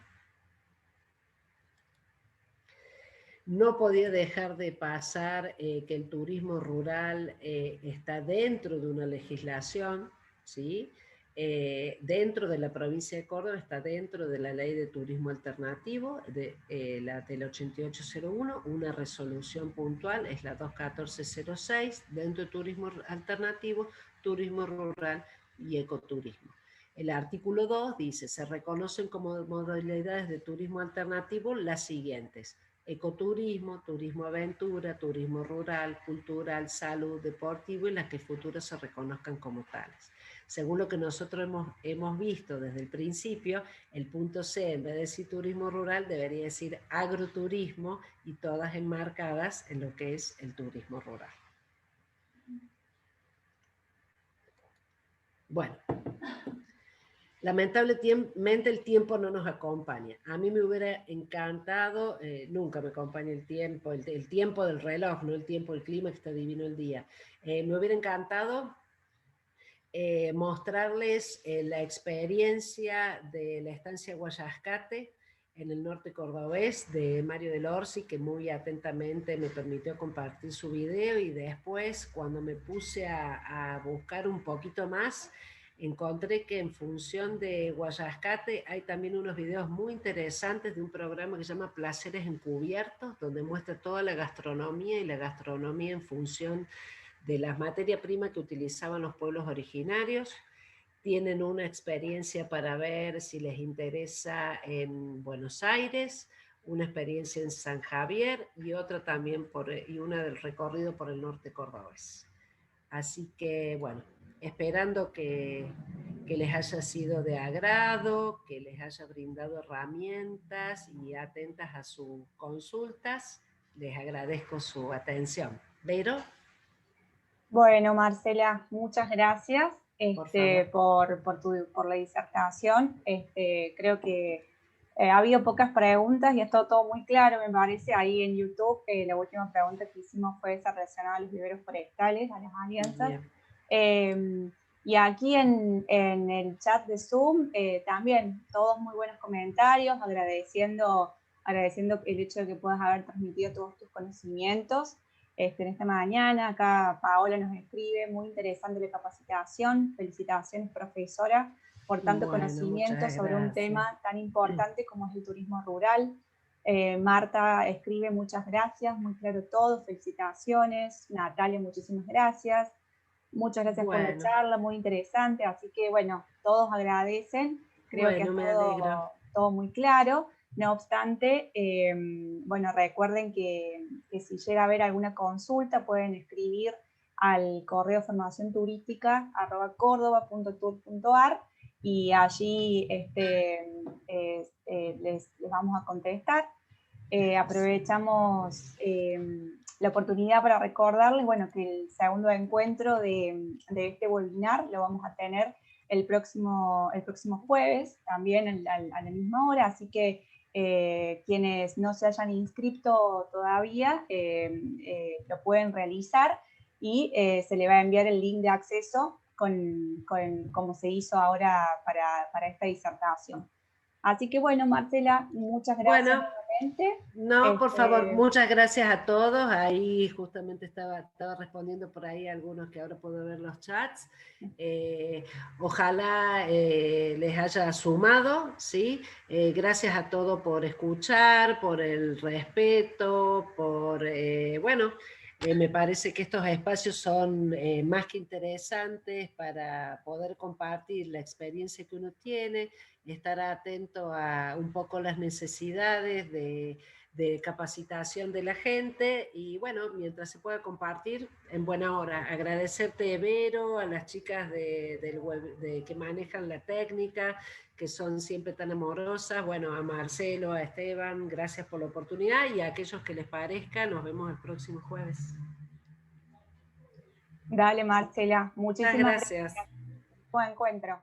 No podía dejar de pasar que el turismo rural está dentro de una legislación, ¿sí? Dentro de la provincia de Córdoba, está dentro de la ley de turismo alternativo, la del 8801, una resolución puntual, es la 21406, dentro de turismo alternativo, turismo rural y ecoturismo. El artículo 2 dice, se reconocen como modalidades de turismo alternativo las siguientes: ecoturismo, turismo aventura, turismo rural, cultural, salud, deportivo y las que futuras se reconozcan como tales. Según lo que nosotros hemos visto desde el principio, el punto C, en vez de decir turismo rural, debería decir agroturismo y todas enmarcadas en lo que es el turismo rural. Bueno, lamentablemente el tiempo no nos acompaña. A mí me hubiera encantado, nunca me acompaña el tiempo, el tiempo del reloj, no el tiempo del clima, que está divino el día. Me hubiera encantado mostrarles la experiencia de la estancia Guayascate en el norte cordobés de Mario del Orsi, que muy atentamente me permitió compartir su video, y después cuando me puse a buscar un poquito más, encontré que en función de Guayascate hay también unos videos muy interesantes de un programa que se llama Placeres Encubiertos, donde muestra toda la gastronomía y la gastronomía en función de las materias primas que utilizaban los pueblos originarios. Tienen una experiencia para ver si les interesa en Buenos Aires, una experiencia en San Javier y otra también y una del recorrido por el norte cordobés. Así que, bueno, esperando que les haya sido de agrado, que les haya brindado herramientas y atentas a sus consultas, les agradezco su atención. ¿Vero? Bueno, Marcela, muchas gracias por la disertación. Creo que ha habido pocas preguntas y ha estado todo muy claro, me parece. Ahí en YouTube, la última pregunta que hicimos fue esa relacionada a los viveros forestales, a las alianzas. Y aquí en el chat de Zoom, también todos muy buenos comentarios, agradeciendo el hecho de que puedas haber transmitido todos tus conocimientos. En esta mañana, acá Paola nos escribe, muy interesante la capacitación, felicitaciones profesora por tanto conocimiento sobre un tema tan importante como es el turismo rural. Marta escribe, muchas gracias, muy claro todo, felicitaciones. Natalia, muchísimas gracias. Muchas gracias por la charla, muy interesante, así que bueno, todos agradecen, creo que es todo muy claro. No obstante, bueno, recuerden que si llega a haber alguna consulta pueden escribir al correo formacionturística@cordoba.tour.ar y allí les vamos a contestar. Aprovechamos la oportunidad para recordarles, bueno, que el segundo encuentro de este webinar lo vamos a tener el próximo jueves, también a la misma hora, así que quienes no se hayan inscrito todavía lo pueden realizar y se le va a enviar el link de acceso como se hizo ahora para esta disertación. Así que bueno, Marcela, muchas gracias nuevamente. No, por favor, muchas gracias a todos. Ahí justamente estaba respondiendo por ahí a algunos que ahora puedo ver los chats. Ojalá les haya sumado, ¿sí? Gracias a todos por escuchar, por el respeto, por, bueno, Me parece que estos espacios son más que interesantes para poder compartir la experiencia que uno tiene, estar atento a un poco las necesidades de capacitación de la gente y bueno, mientras se pueda compartir, en buena hora. Agradecerte, Vero, a las chicas que manejan la técnica, que son siempre tan amorosas, bueno, a Marcelo, a Esteban, gracias por la oportunidad y a aquellos que les parezca, nos vemos el próximo jueves. Dale, Marcela, muchísimas gracias. Buen encuentro.